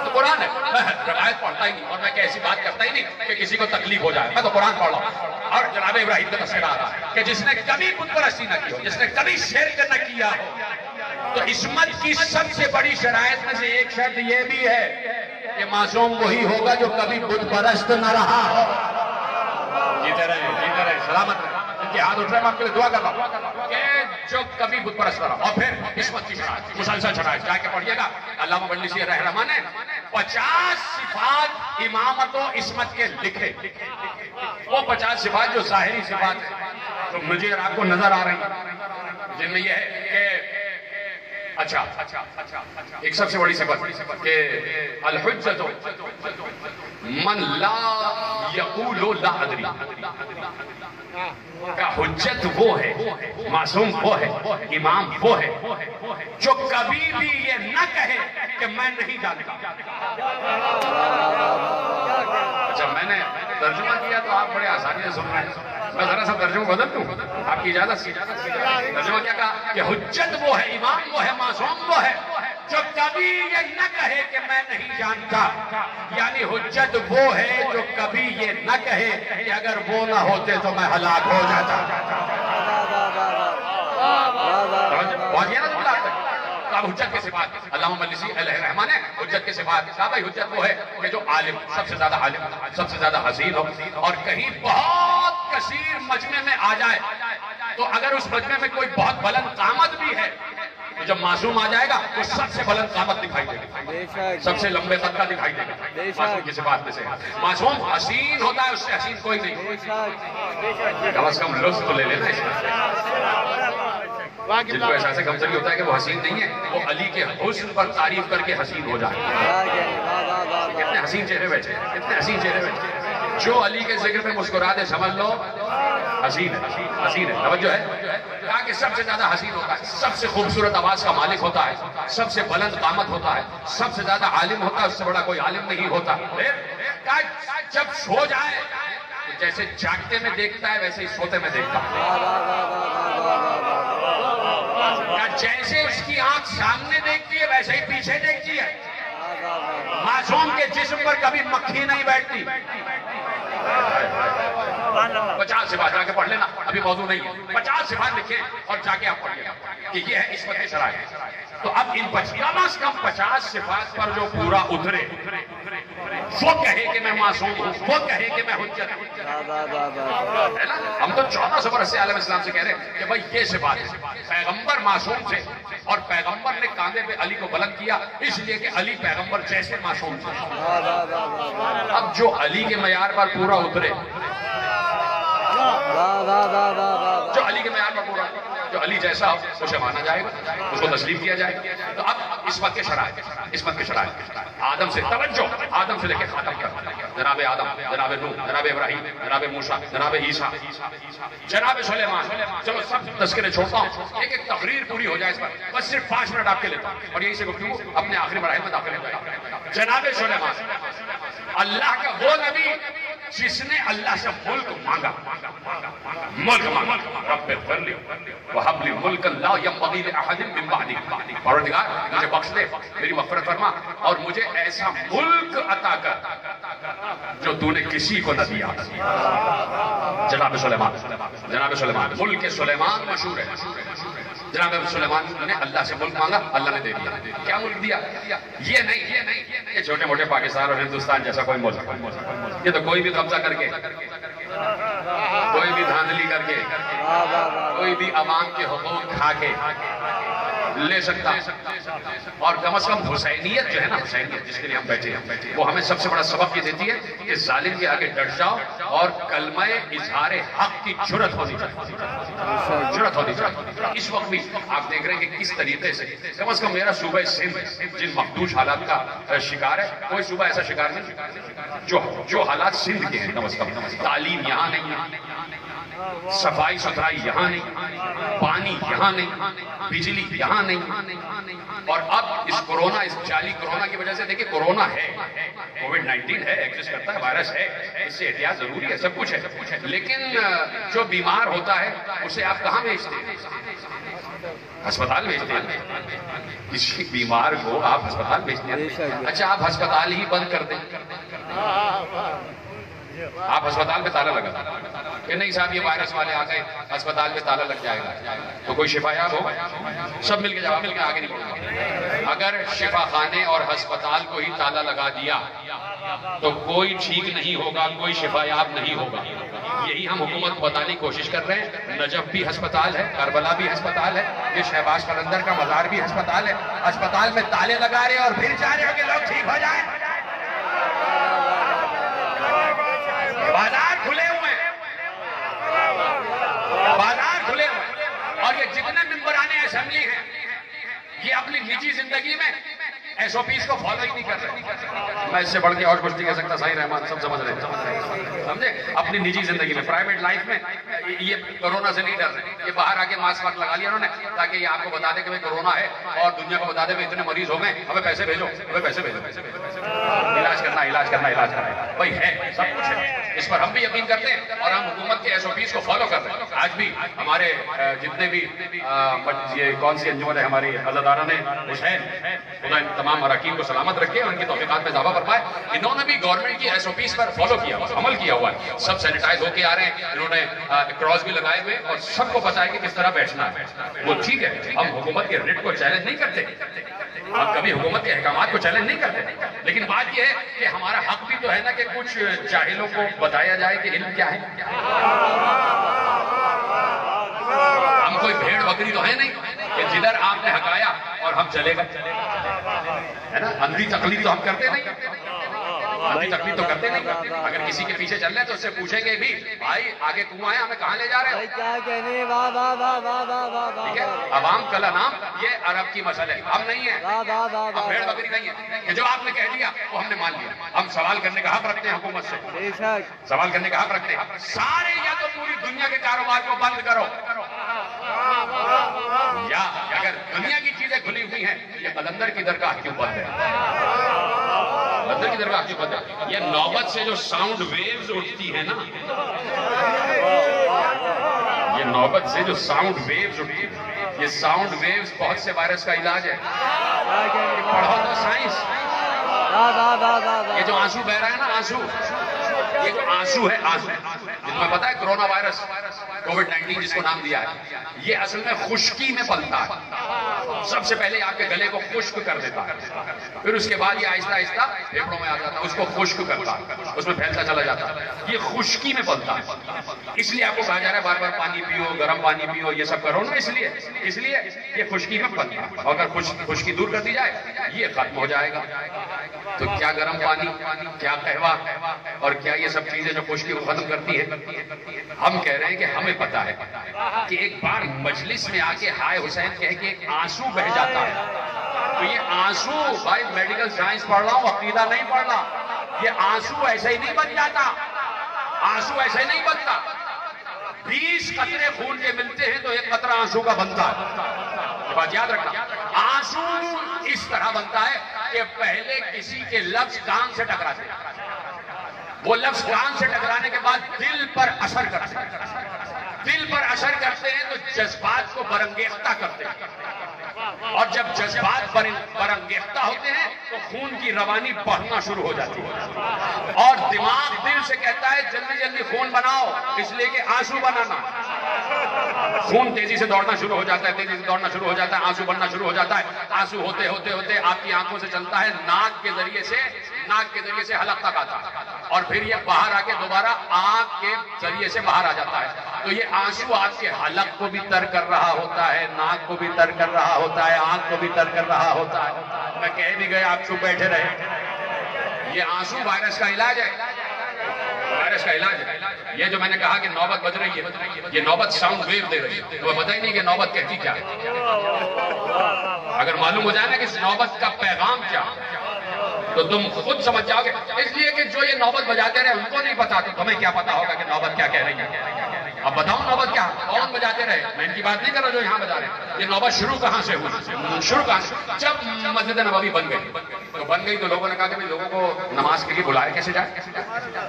تو قرآن ہے، میں روایت پڑھتا ہی نہیں، اور میں ایسی بات کرتا ہی نہیں کہ کسی کو تکلیف ہو جائے، میں تو قرآن پڑھ رہا ہوں، اور جناب ابراہیم کا تذکرہ آ رہا ہے کہ جس نے کبھی بت پرستی نہ کی ہو، جس نے کبھی شرک نہ کیا ہو۔ تو عصمت کی سب سے بڑی شرائط میں سے ایک شرط یہ بھی ہے کہ معصوم وہی ہوگا جو کبھی بت پرست نہ رہا ہو۔ جیتے رہے سلامت رہے، ان کے ہاتھ اٹھ رہے، میں آپ کے لیے دعا کر رہا ہوں کہ جو کبھی بت پرست رہا۔ اور پھر عصمت کی شرائط، مسلسل شرائط جا کے پڑھیے گا، علامہ مجلسی رحمہ نے 50 صفات امامت و عصمت کے لکھے، وہ 50 صفات جو ظاہری صفات ہیں، تو مجھے اور آپ کو نظر آ رہی ہیں، جن میں یہ ہے کہ اچھا ایک سب سے بڑی صفت کہ الحجت من لا یقول لا ادری، کا حجت وہ ہے، معصوم وہ ہے، امام وہ ہے جو کبھی بھی یہ نہ کہے کہ میں نہیں جانتا۔ اچھا میں نے ترجمہ کیا تو آپ بڑے آسانی سے سن رہے ہیں، میں ذرا سا ترجمہ بدل دوں آپ کی اجازت سے۔ ترجمہ کیا کہا کہ حجت وہ ہے، امام وہ ہے، معصوم وہ ہے جو کبھی یہ نہ کہے کہ میں نہیں جانتا۔ یعنی حجت وہ ہے جو کبھی یہ نہ کہے کہ اگر وہ نہ ہوتے تو میں ہلاک ہو جاتا۔ اب حجت کے صفات علامہ مجلسی علیہ الرحمہ نے حجت کے صفات کہا، بھائی حجت وہ ہے کہ جو عالم، سب سے زیادہ عالم، سب سے زیادہ حسین ہو، اور کہیں بہت کثیر مجمع میں آ جائے تو اگر اس مجمع میں کوئی بہت بلند قامت بھی ہے تو جب معصوم آ جائے گا تو سب سے بلند قامت دکھائی دے گا، سب سے لمبے قد کا دکھائی دے گا۔ معصوم کی صفات میں سے معصوم حسین ہوتا ہے، اس سے حسین کوئی نہیں۔ کم از کم لطف تو لے لینا اس میں۔ جن کو احساس کمزوری ہوتا ہے کہ وہ حسین نہیں ہے، وہ علی کے حسن پر تعریف کر کے حسین ہو جائے۔ کتنے حسین چہرے بیٹھے، کتنے حسین چہرے بیٹھے، جو علی کے ذکر پہ مسکرا دے سمجھ لو حسین ہے، حسین ہے۔ توجہ ہے، کہا کہ سب سے زیادہ حسین ہوتا ہے، سب سے خوبصورت آواز کا مالک ہوتا ہے، سب سے بلند قامت ہوتا ہے، سب سے زیادہ عالم ہوتا ہے، اس سے بڑا کوئی عالم نہیں ہوتا۔ کہا جب سو جائے جیسے جاگتے میں دیکھتا ہے ویسے ہی سوتے میں دیکھتا ہے، جیسے اس کی آنکھ سامنے دیکھتی ہے ویسے ہی پیچھے دیکھتی ہے۔ معصوم کے جسم پر کبھی مکھی نہیں بیٹھتی۔ 50 صفات جا کے پڑھ لینا، ابھی موضوع نہیں ہے، 50 صفات لکھیں اور جا کے آپ پڑھ لینا کہ یہ ہے عصمت کی شرائط۔ تو اب ان کم از کم 50 صفات پر جو پورا اترے، وہ کہے کہ میں معصوم ہوں، وہ کہے کہ میں حجت ہوں۔ ہم تو 1400 برس سے عالم اسلام سے کہہ رہے ہیں کہ بھائی یہ صفات ہے، پیغمبر معصوم تھے اور پیغمبر نے کاندھے پہ علی کو بلند کیا اس لیے کہ علی پیغمبر جیسے معصوم تھے۔ اب جو علی کے معیار پر پورا اترے، جو علی کے معیار پر پورا جو علی جیسا ہو اسے مانا جائے گا، اس کو تسلیم کیا جائے گا۔ تو اب عصمت کے شرائط آدم سے توجہ، آدم سے لے کے خاتم تک، جناب آدم، جناب نوح، جناب ابراہیم، جناب موسیٰ، جناب عیسیٰ، جناب سلیمان۔ چلو سب تذکرے چھوڑتا ہوں، ایک ایک تقریر پوری ہو جائے اس پر، بس صرف 5 منٹ آپ کے لیتا ہوں اور یہی سے گفتگو اپنے آخری مراحل میں داخل ہوگا۔ جناب سلیمان اللہ کا وہ نبی جس نے اللہ سے ملک مانگا، رب اغفر لی وہب لی ملکا لا ینبغی لأحد من بعدی، پروردگار مجھے بخش دے، میری مغفرت فرما اور مجھے ایسا ملک عطا کر جو تو نے کسی کو نہ دیا۔ جناب سلیمان ملک سلیمان مشہور ہے۔ جناب سلیمان نے اللہ سے ملک مانگا، اللہ نے دے دیا۔ کیا ملک دیا؟ یہ نہیں یہ چھوٹے موٹے پاکستان اور ہندوستان جیسا کوئی ملک، یہ تو کوئی بھی قبضہ کر کے، کوئی بھی دھاندلی کر کے، کوئی بھی عوام کے حقوق کھا کے لے سکتا۔ اور کم از کم حسینیت جو ہے نا، حسینیت جس کے لیے ہم بیٹھے ہیں، وہ ہمیں سب سے بڑا سبق یہ دیتی ہے کہ ظالم کے آگے ڈٹ جاؤ اور کلمہ اظہار حق کی جرأت ہونی چاہیے۔ اس وقت بھی آپ دیکھ رہے ہیں کہ کس طریقے سے کم از کم میرا صوبہ سندھ جن مخدوش حالات کا شکار ہے، کوئی صوبہ ایسا شکار نہیں جو حالات سندھ کے ہیں۔ کم از کم تعلیم یہاں نہیں ہے، صفائی ستھرائی یہاں نہیں، پانی یہاں نہیں، بجلی یہاں نہیں۔ اور اب اس کرونا، اس جعلی کرونا کی وجہ سے دیکھیں، کرونا ہے، کووڈ-19 ہے، ایگزسٹ کرتا ہے، وائرس ہے، اس سے احتیاط ضروری ہے، سب کچھ ہے، لیکن جو بیمار ہوتا ہے اسے آپ کہاں بھیجتے ہیں؟ ہسپتال بھیجتے ہیں۔ کسی بیمار کو آپ ہسپتال بھیجتے ہیں؟ اچھا آپ ہسپتال ہی بند کر دیں، آپ ہسپتال پہ تالا لگا کہ نہیں صاحب یہ وائرس والے آ گئے، ہسپتال پہ تالا لگ جائے گا، تو کوئی شفا یاب ہوگا؟ سب مل کے جواب مل کے آگے نہیں بڑھیں گے۔ اگر شفا خانے اور ہسپتال کو ہی تالا لگا دیا تو کوئی ٹھیک نہیں ہوگا، کوئی شفا یاب نہیں ہوگا۔ یہی ہم حکومت کو بتانے کی کوشش کر رہے ہیں۔ نجف بھی ہسپتال ہے، کربلا بھی ہسپتال ہے، یہ شہباز قلندر کا مزار بھی ہسپتال ہے۔ ہسپتال میں تالے لگا رہے اور پھر چاہ رہے ہو کہ لوگ ٹھیک ہو جائیں۔ بازار کھلے ہوئے ہیں، بازار کھلے ہوئے ہیں، اور یہ جتنے ممبران اسمبلی ہیں یہ اپنی نجی زندگی میں ایس او پیز کو فالو ہی نہیں کر رہے۔ میں اس سے بڑھ کے اور کچھ نہیں کہہ سکتا، صحیح رحمان سب سمجھ رہے ہیں، سمجھے؟ اپنی نجی زندگی میں، پرائیویٹ لائف میں یہ کرونا سے نہیں ڈر رہے۔ یہ باہر آکے ماسک واک لگا لیا انہوں نے تاکہ یہ آپ کو بتا دے کہ کرونا ہے اور دنیا کو بتا دے کہ اتنے مریض ہو گئے، ہمیں پیسے بھیجو، ہمیں پیسے بھیجو، علاج کرنا۔ بھائی ہے، سب کچھ ہے، اس پر ہم بھی یقین کرتے ہیں اور ہم حکومت کے ایس او پیز کو فالو کر رہے ہیں۔ آج بھی ہمارے جتنے بھی یہ کون سی انجمن ہے ہماری عزاداران حسین، خدا ان تمام اراکین کو سلامت رکھے اور ان کی توفیقات میں اضافہ فرمائے، انہوں نے بھی گورنمنٹ کی ایس او پیز پر فالو کیا ہوا، عمل کیا ہوا ہے۔ سب سینیٹائز ہو کے آ رہے ہیں، انہوں نے کراس بھی لگائے ہوئے اور سب کو پتہ ہے کہ کس طرح بیٹھنا ہے۔ وہ ٹھیک ہے، ہم حکومت کے ریٹ کو چیلنج نہیں کرتے، ہم کبھی حکومت کے احکامات کو چیلنج نہیں کرتے، لیکن بات یہ ہے کہ ہمارا حق بھی تو ہے نا کہ کچھ جاہلوں کو بتایا جائے کہ علم کیا ہے۔ ہم کوئی بھیڑ بکری تو ہے نہیں کہ جدھر آپ نے حقایا اور ہم چلے گئے، ہے نا؟ اندھی تقلید تو ہم کرتے نہیں، اندھی تقلید تو کرتے نہیں۔ اگر کسی کے پیچھے چل رہے ہیں تو اس سے پوچھیں گے بھی بھائی آگے تم آئے، ہمیں کہاں لے جا رہے ہو؟ کیا کہنے، واہ واہ واہ واہ واہ واہ، ٹھیک ہے، عوام کا نام یہ عرب کی مسئلہ ہے، ہم نہیں ہیں، ہم بھیڑ بکری نہیں ہیں کہ جو آپ نے کہہ دیا وہ ہم نے مان لیا۔ ہم سوال کرنے کا حق رکھتے ہیں حکومت سے، بے شک، سوال کرنے کا حق رکھتے ہیں۔ سارے یا تو پوری دنیا کے کاروبار کو بند کرو، یا اگر دنیا کی چیزیں کھلی ہوئی ہیں یہ قلندر کی درگاہ کیوں بند ہے؟ قلندر کی درگاہ کیوں بند ہے؟ یہ نوبت سے جو ساؤنڈ ویوز اٹھتی ہیں نا، یہ نوبت سے جو ساؤنڈ ویوز اٹھتی ہیں، یہ ساؤنڈ ویوز بہت سے وائرس کا علاج ہے۔ پڑھو تو سائنس، یہ جو آنسو بہ رہا ہے نا، آنسو، یہ جو آنسو ہے، آنسو جن میں پتا ہے کرونا وائرس کووڈ-19 جس کو نام دیا ہے، یہ اصل میں خشکی میں پلتا ہے۔ سب سے پہلے آپ کے گلے کو خشک کر دیتا ہے، پھر اس کے بعد یہ آہستہ آہستہ پھیپھڑوں میں آ جاتا ہے، اس کو خشک کرتا ہے، اس میں پھیلتا چلا جاتا ہے۔ یہ خشکی میں پلتا ہے، اس لیے آپ کو کہا جا رہا ہے بار بار پانی پیو، گرم پانی پیو، یہ سب کرو نا، اس لیے یہ خشکی میں پلتا ہے۔ اگر خشکی دور کر دی جائے یہ ختم ہو جائے گا۔ تو کیا گرم پانی، کیا قہوہ اور کیا یہ سب چیزیں جو خشکی کو ختم کرتی ہیں. ہم کہہ رہے ہیں کہ ہمیں پتا ہے کہ ایک بار مجلس میں آ کے ہائے حسین کہہ کے ایک آنسو بہ جاتا ہے. تو یہ آنسو بھائی میڈیکل سائنس پڑھ رہا ہوں، عقیدہ نہیں پڑھ رہا. یہ آنسو ایسے ہی نہیں بن جاتا، آنسو ایسے نہیں بنتا. 20 قطرے خون کے ملتے ہیں تو ایک قطرہ آنسو کا بنتا ہے. یہ بات یاد رکھنا. آنسو اس طرح بنتا ہے کہ پہلے کسی کے لفظ کان سے ٹکراتے ہیں، وہ لفظ کان سے ٹکرانے کے بعد دل پر اثر کرتے ہیں. دل پر اثر کرتے ہیں تو جذبات کو برانگیختہ کرتے ہیں، اور جب جذبات برانگیختہ ہوتے ہیں تو خون کی روانی بڑھنا شروع ہو جاتی ہے، اور دماغ دل سے کہتا ہے جلدی جلدی خون بناؤ، اس لیے کہ آنسو بنانا. خون تیزی سے دوڑنا شروع ہو جاتا ہے، تیزی سے دوڑنا شروع ہو جاتا ہے، آنسو بننا شروع ہو جاتا ہے. آنسو ہوتے ہوتے ہوتے آپ کی آنکھوں سے چلتا ہے ناک کے ذریعے سے حلق تک آتا ہے، اور پھر یہ باہر آ کے دوبارہ آنکھ کے ذریعے سے باہر آ جاتا ہے. تو یہ آنسو آپ کے حلق کو بھی تر کر رہا ہوتا ہے، ناک کو بھی تر کر رہا ہوتا ہے، آنکھ کو بھی تر کر رہا ہوتا ہے. میں کہہ بھی گیا، آپ چپ بیٹھے رہے. یہ آنسو وائرس کا علاج ہے، وائرس کا علاج ہے. یہ جو میں نے کہا کہ نوبت بج رہی ہے، یہ نوبت ساؤنڈ ویو دے رہی ہے، تو پتہ ہی نہیں کہ نوبت کہتی کیا ہے. اگر معلوم ہو جائے نا کہ اس نوبت کا پیغام کیا تو تم خود سمجھ جاؤ گے. اس لیے کہ جو یہ نوبت بجاتے رہے ان کو نہیں پتا، تو تمہیں کیا پتا ہوگا کہ نوبت کیا کہہ رہی ہے. اب بتاؤ نوبت کیا کون بجاتے رہے. میں ان کی بات نہیں کر رہا جو یہاں بجا رہے ہیں. یہ نوبت شروع کہاں سے ہوئی؟ شروع کہاں سے؟ جب مسجد نبوی بن گئی تو لوگوں نے کہا کہ لوگوں کو نماز کے لیے بلائے کیسے جائے،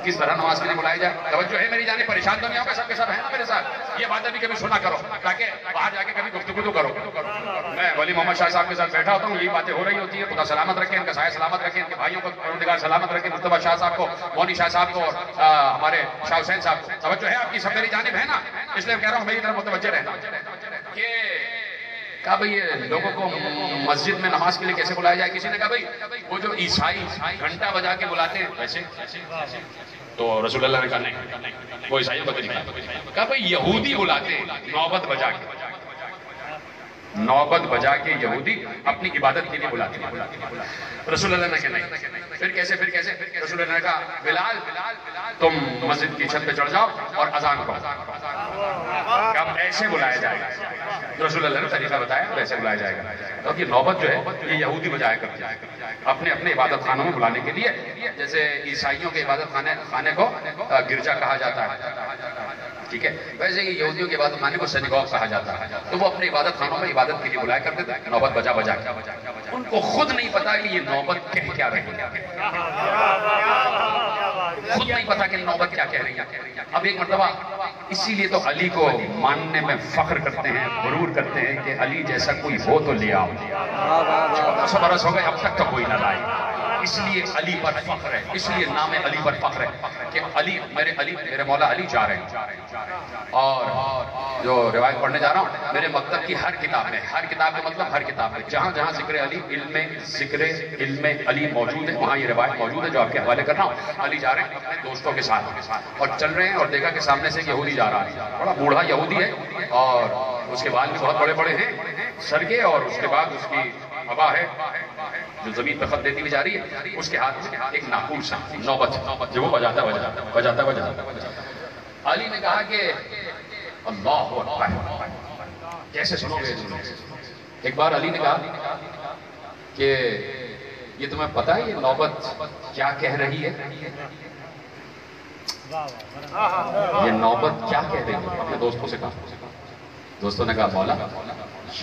کس طرح نماز کے لیے بلایا جائے. توجہ ہے میری جانب، پریشان تو نہیں ہوگا، سب کے سب ہے نا میرے ساتھ. یہ باتیں بھی کبھی سنا کرو تاکہ باہر جا کے کبھی گفتگو تو کرو. میں ولی محمد شاہ صاحب کے ساتھ بیٹھا ہوتا ہوں، یہی باتیں ہو رہی ہوتی ہیں. خدا سلامت رکھے، ان کا سایہ سلامت رکھے، ان کے بھائیوں کو پروردگار سلامت رکھے، مصطفیٰ شاہ صاحب کو، مونی شاہ صاحب کو، اور ہمارے شاہ حسین صاحب کو. توجہ ہے آپ کی سب میری جانب ہے نا، اس لیے کہہ رہا ہوں میری طرف متوجہ رہنا. کہ کہا بھئی یہ لوگوں کو مسجد میں نماز کے لیے کیسے بلایا جائے. کسی نے کہا بھئی وہ جو عیسائی گھنٹہ بجا کے بلاتے ہیں ویسے، تو رسول اللہ نے کہا نہیں، وہ عیسائیوں کو نہیں. کہا بھئی یہودی بلاتے ہیں نوبت بجا کے، نوبت بجا کے یہودی اپنی عبادت کے لیے بلاتے ہیں. رسول اللہ نے کہا نہیں. پھر کیسے رسول اللہ نے کہا بلال تم مسجد کی چھت پہ چڑھ جاؤ اور اذان کرو. اب ایسے بلایا جائے گا. رسول اللہ نے طریقہ بتایا ویسے بلایا جائے گا. تو یہ نوبت جو ہے یہ یہودی بجایا کرتے ہیں اپنے اپنے عبادت خانوں میں بلانے کے لیے. جیسے عیسائیوں کے عبادت خانے کو گرجا کہا جاتا ہے، ٹھیک ہے، ویسے ہی یہودیوں کے عبادت خانے کو سنگوگ کہا جاتا ہے. تو وہ اپنے عبادت خانوں میں عبادت کے لیے بلایا کرتے تھے نوبت بجا بجا کے. ان کو خود نہیں پتا کہ یہ نوبت کہہ کیا رہی ہے، خود نہیں پتا کہ نوبت کیا کہہ رہی ہے. اب ایک مرتبہ اسی لیے تو علی کو ماننے میں فخر کرتے ہیں، غرور کرتے ہیں کہ علی جیسا کوئی ہو تو لے آؤ. 1400 برس ہو گئے اب تک تو کوئی نہ لائے. اس لیے علی پر فخر ہے، اس لیے نام علی پر فخر ہے کہ علی میرے مولا علی جا رہے ہیں. اور جو روایت پڑھنے جا رہا ہوں میرے مکتب کی ہر کتاب میں، ہر کتاب کا مطلب ہر کتاب میں جہاں جہاں ذکر علی، علم علی موجود ہے، وہاں یہ روایت موجود ہے جو آپ کے حوالے کر رہا ہوں. علی جا رہے ہیں اپنے دوستوں کے ساتھ اور چل رہے ہیں، اور دیکھا کہ سامنے سے یہودی جا رہا ہے، بڑا بوڑھا یہودی ہے، اور اس کے بال بھی بہت بڑے بڑے ہیں سر کے، اور اس کے بعد اس کی ہوا ہے جو زمین پہ خط دیتی ہوئی جا رہی ہے. اس کے ہاتھ میں ایک ناقوس سا نوبت جو وہ بجاتا. علی نے کہا کہ اللہ اکبر. کیسے سنو گے؟ ایک بار علی نے کہا کہ یہ تمہیں پتا ہے یہ نوبت کیا کہہ رہی ہے؟ یہ نوبت کیا کہہ رہی ہے؟ اپنے دوستوں سے کہا. دوستوں نے کہا مولا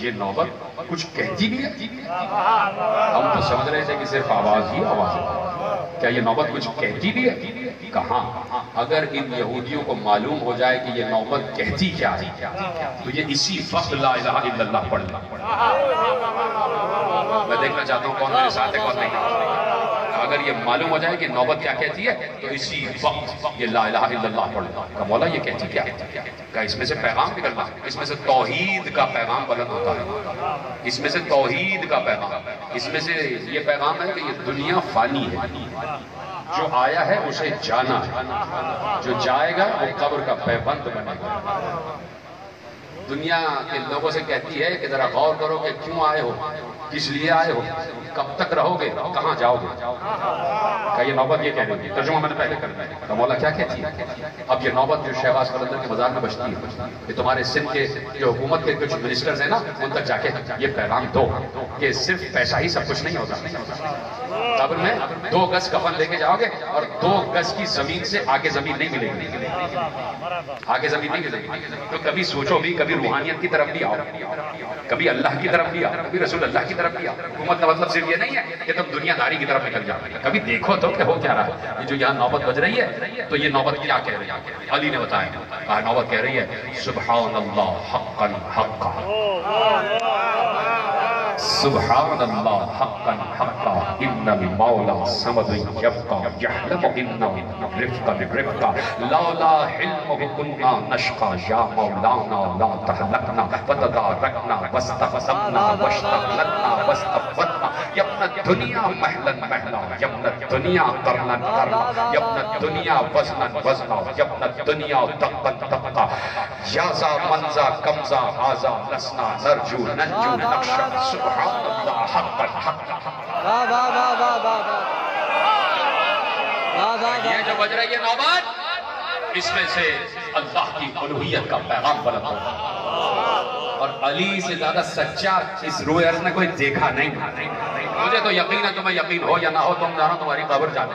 یہ نوبت کچھ کہتی بھی ہے. ہم تو سمجھ رہے تھے کہ صرف آواز ہی آواز ہے، کیا یہ نوبت کچھ کہتی بھی ہے؟ کہاں اگر ان یہودیوں کو معلوم ہو جائے کہ یہ نوبت کہتی کیا ہے تو یہ اسی وقت لا الہ الا اللہ پڑھ لیں. میں دیکھنا چاہتا ہوں کون میرے ساتھ ہے کون نہیں. اگر یہ معلوم ہو جائے کہ نوبت کیا کہتی ہے تو اسی وقت یہ لا الہ الا اللہ پڑھ لیں. کہ مولا یہ کہتی کیا ہے؟ کہ اس میں سے پیغام نکلتا ہے، اس میں سے توحید کا پیغام بلند ہوتا ہے، اس میں سے توحید کا پیغام، اس میں سے یہ پیغام ہے کہ یہ دنیا فانی ہے، جو آیا ہے اسے جانا ہے، جو جائے گا وہ قبر کا پیبند بنے گا. دنیا کے لوگوں سے کہتی ہے کہ ذرا غور کرو کہ کیوں آئے ہو، کس لیے آئے ہو، کب تک رہو گے، کہاں جاؤ گے. کہ یہ نوبت یہ کہہ رہی ہے، ترجمہ میں نے پہلے کر دیا. تو مولا کیا کہتی ہے؟ اب یہ نوبت جو شہباز قلندر کے مزار میں بجتی ہے، کہ تمہارے سندھ کے جو حکومت کے کچھ منسٹرز ہیں نا، ان تک جا کے یہ پیغام دو کہ صرف پیسہ ہی سب کچھ نہیں ہوتا. قبر میں 2 گز کفن لے کے جاؤ گے اور 2 گز کی زمین سے آگے زمین نہیں ملے گی، آگے زمین نہیں ملے گی. تو کبھی سوچو بھی، کبھی روحانیت کی طرف بھی آؤ، کبھی اللہ کی طرف بھی آؤ، کبھی رسول اللہ کی طرف بھی آؤ. حکومت کا مطلب صرف یہ نہیں ہے کہ تم دنیا داری کی طرف نکل جاؤ. کبھی دیکھو تو کہ ہو کیا رہا ہے. یہ جو یہاں نوبت بج رہی ہے تو یہ نوبت کیا کہہ رہی ہے؟ علی نے بتایا، کہا نوبت کہہ رہی ہے سبحان اللہ حقا حقا، سبحان اللہ حقا حقا، ان المولا صمد یبقى یحلم ان رفقا برفقا، لولا حلمه كنا نشقى یا مولانا لا تهلكنا فتداركنا واستخدمنا واشتغلنا واستفدنا. یا ابن الدنیا محلا محلا، یا ابن الدنیا قرنا قرنا، یا ابن الدنیا وزنا وزنا، یا ابن الدنیا دقا دقا، یا ذا منزا کمزا هذا لسنا نرجو ننجو نخشى. سبحان اللہ حقا حقا. یہ جو بج رہی ہے نوبت، اس میں سے اللہ کی الوہیت کا پیغام بلند ہوگا. اور علی سے زیادہ سچا اس روئے ارض میں کوئی دیکھا نہیں. مجھے تو یقین ہے، تمہیں یقین ہو یا نہ ہو، تم جانو تمہاری قبر جانے.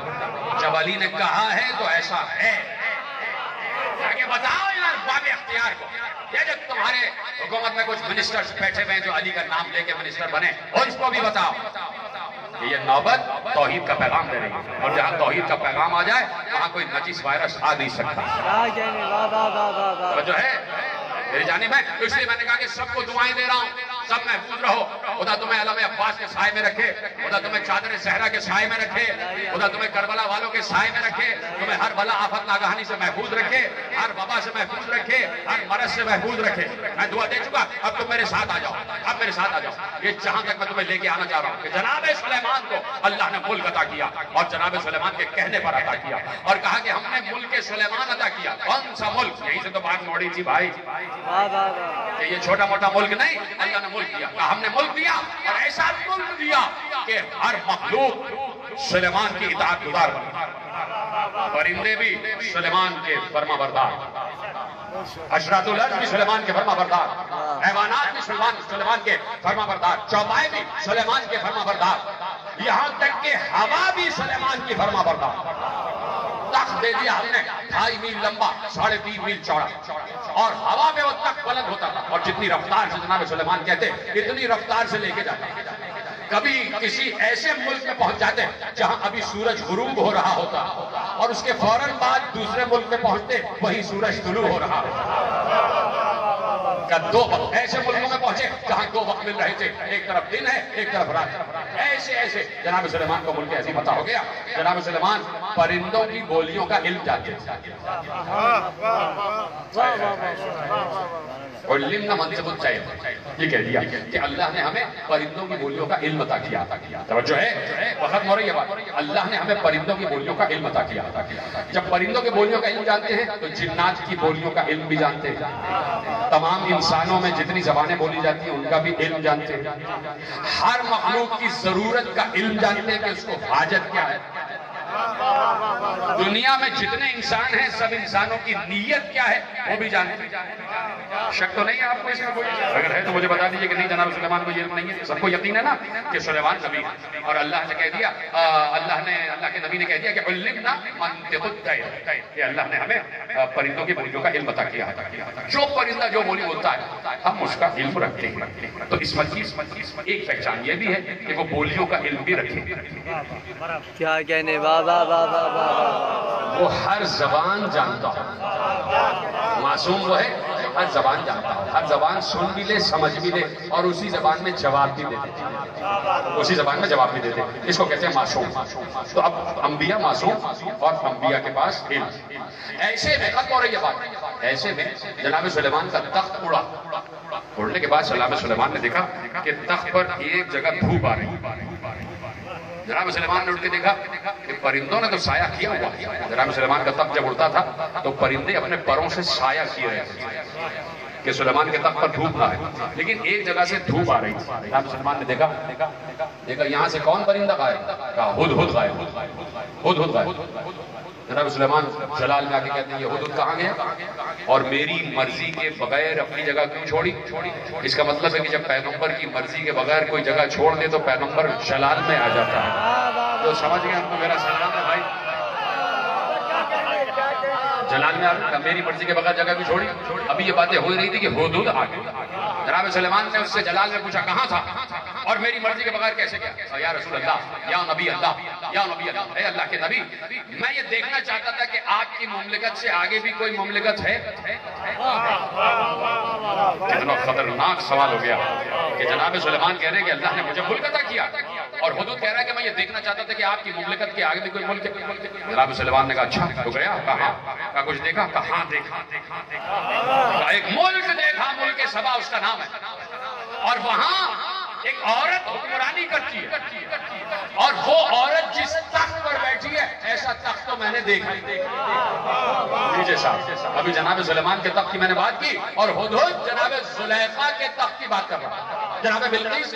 جب علی نے کہا ہے تو ایسا ہے. آگے بتاؤ یار باب اختیار کو. یہ جو تمہارے حکومت میں کچھ منسٹرز بیٹھے ہوئے ہیں جو علی کا نام لے کے منسٹر بنے، اور اس کو بھی بتاؤ کہ یہ نوبت توحید کا پیغام دے رہی ہے. اور جہاں توحید کا پیغام آ جائے وہاں کوئی نجس وائرس آ نہیں سکتا. جو ہے میری جانب ہے، تو اس لیے میں نے کہا کہ سب کو دعائیں دے رہا ہوں، سب محفوظ رہو. خدا تمہیں علم عباس کے سائے میں رکھے، خدا تمہیں چادر صحرا کے سائے میں رکھے، خدا تمہیں کربلا والوں کے سائے میں رکھے، تمہیں ہر بلا آفت ناگہانی سے محفوظ رکھے، ہر وبا سے محفوظ رکھے، ہر مرض سے محفوظ رکھے. میں دعا دے چکا، اب تم میرے ساتھ آ جاؤ، اب میرے ساتھ آ جاؤ. یہ جہاں تک میں تمہیں لے کے آنا چاہ رہا ہوں کہ جناب سلیمان کو اللہ نے ملک عطا کیا، اور جناب سلیمان کے کہنے پر عطا کیا، اور کہا کہ ہم نے ملک سلیمان عطا کیا. کون سا ملک؟ یہیں سے تو بات موڑی تھی بھائی کہ یہ چھوٹا موٹا ملک نہیں، اللہ نے ملک دیا. ہم نے ملک دیا، اور ایسا ملک دیا کہ ہر مخلوق سلیمان کی اطاعت گزار بنے. پرندے بھی سلیمان کے فرما بردار، حشرات الارض بھی سلیمان کے فرما بردار، حیوانات بھی سلیمان کے فرما بردار، چوپائے بھی سلیمان کے فرما بردار، یہاں تک کہ ہوا بھی سلیمان کی فرما بردار. تخت دے دیا ہم نے 2.5 میل لمبا، 3.5 میل چوڑا، اور ہوا میں وہ تخت بلند ہوتا تھا، اور جتنی رفتار سے جناب سلیمان کہتے اتنی رفتار سے لے کے جاتا. کبھی کسی ایسے ملک میں پہنچ جاتے جہاں ابھی سورج غروب ہو رہا ہوتا، اور اس کے فوراً بعد دوسرے ملک میں پہنچتے وہی سورج طلوع ہو رہا ہوتا. 2 وقت ایسے ملکوں میں پہنچے جہاں 2 وقت مل رہے تھے، ایک طرف دن ہے ایک طرف رات. ایسے جناب سلیمان کو ملک عظیم عطا ہو گیا. جناب سلیمان پرندوں کی بولیوں کا علم جانتے تھے. اور علم نہ منصب الچائے، یہ کہہ دیا کہ اللہ نے ہمیں پرندوں کی بولیوں کا علم عطا کیا. توجہ ہے، وقت ہو رہی ہے بات. اللہ نے ہمیں پرندوں کی بولیوں کا علم عطا کیا. جب پرندوں کی بولیوں کا علم جانتے ہیں تو جنات کی بولیوں کا علم بھی جانتے ہیں. تمام انسانوں میں جتنی زبانیں بولی جاتی ہیں ان کا بھی علم جانتے ہیں. ہر مخلوق کی ضرورت کا علم جانتے ہیں کہ اس کو حاجت کیا ہے. دنیا میں جتنے انسان ہیں سب انسانوں کی نیت کیا ہے وہ بھی جانتے ہیں. شک تو نہیں ہے آپ کو اس میں کوئی؟ اگر ہے تو مجھے بتا دیجئے کہ نہیں جناب سلیمان کو یہ علم نہیں ہے. سب کو یقین ہے نا کہ سلیمان نبی ہے، اور اللہ نے کہہ دیا، اللہ کے نبی نے کہہ دیا کہ علمنا منطق الطیر، کہ اللہ نے ہمیں پرندوں کی بولیوں کا علم عطا کیا. جو پرندہ جو بولی بولتا ہے ہم اس کا علم رکھتے ہیں. تو اس مجلس ایک پہچان یہ بھی ہے کہ وہ بولیوں کا علم بھی رکھیں. کیا کہنے وہ ہر زبان جانتا ہے. معصوم وہ ہے جو ہر زبان جانتا ہے، ہر زبان سن بھی لے سمجھ بھی لے اور اسی زبان میں جواب بھی دے دے. اس کو کہتے ہیں معصوم. تو اب انبیاء معصوم اور انبیاء کے پاس علم. ایسے میں ختم ہو رہی ہے بات. ایسے میں جناب سلیمان کا تخت اڑا. اڑنے کے بعد جناب سلیمان نے دیکھا کہ تخت پر ایک جگہ دھوپ آ رہی. جناب سلیمان نے اٹھ کے دیکھا کہ پرندوں نے تو سایہ کیا ہوا. جناب سلیمان کا تخت جب اڑتا تھا تو پرندے اپنے پروں سے سایہ کیے رہے تھے. کہ سلیمان کے تخت پر دھوپ نہ ہے، لیکن ایک جگہ سے دھوپ آ رہی تھی۔ جناب سلیمان نے دیکھا یہاں سے کون پرندہ غائب؟ کہا ہدہد غائب، ہدہد غائب۔ جناب سلیمان جلال میں آ کے کہتے ہیں یہ ہدہد کہاں گیا اور میری مرضی کے بغیر اپنی جگہ کیوں چھوڑی؟ اس کا مطلب ہے کہ جب پیغمبر کی مرضی کے بغیر کوئی جگہ چھوڑ دے تو پیغمبر جلال میں آ جاتا ہے۔ تو سمجھ گئے ہم کو میرا سلام ہے بھائی، جلال میں آ میری مرضی کے بغیر جگہ کیوں چھوڑی؟ ابھی یہ باتیں ہو رہی تھی کہ ہدہد آ گئی۔ جناب سلیمان نے اس سے جلال میں پوچھا کہاں تھا اور میری مرضی کے بغیر کیسے گیا؟ یا رسول اللہ، یا نبی اللہ، یا نبی اللہ، اے اللہ کے نبی، میں یہ دیکھنا چاہتا تھا کہ آپ کی مملکت سے آگے بھی کوئی مملکت ہے۔ کتنا خطرناک سوال ہو گیا کہ جناب سلیمان کہہ رہے ہیں کہ اللہ نے مجھے ملک عطا کیا اور ہدہد کہہ رہا ہے کہ میں یہ دیکھنا چاہتا تھا کہ آپ کی مملکت کے آگے بھی کوئی ملک ہے۔ جناب سلیمان نے کہا اچھا تو گیا؟ کہا کہا کچھ دیکھا؟ کہاں دیکھا؟ کہا ایک ملک دیکھا، ملک سبا اس کا نام ہے، اور وہاں ایک عورت حکمرانی کرتی ہے اور وہ عورت جس تخت پر بیٹھی ہے ایسا تخت تو میں نے دیکھا نیچے صاحب۔ ابھی جناب سلیمان کے تخت کی میں نے بات کی اور ہدہد جناب زلیخا کے تخت کی بات کر رہا ہے، جناب بلقیس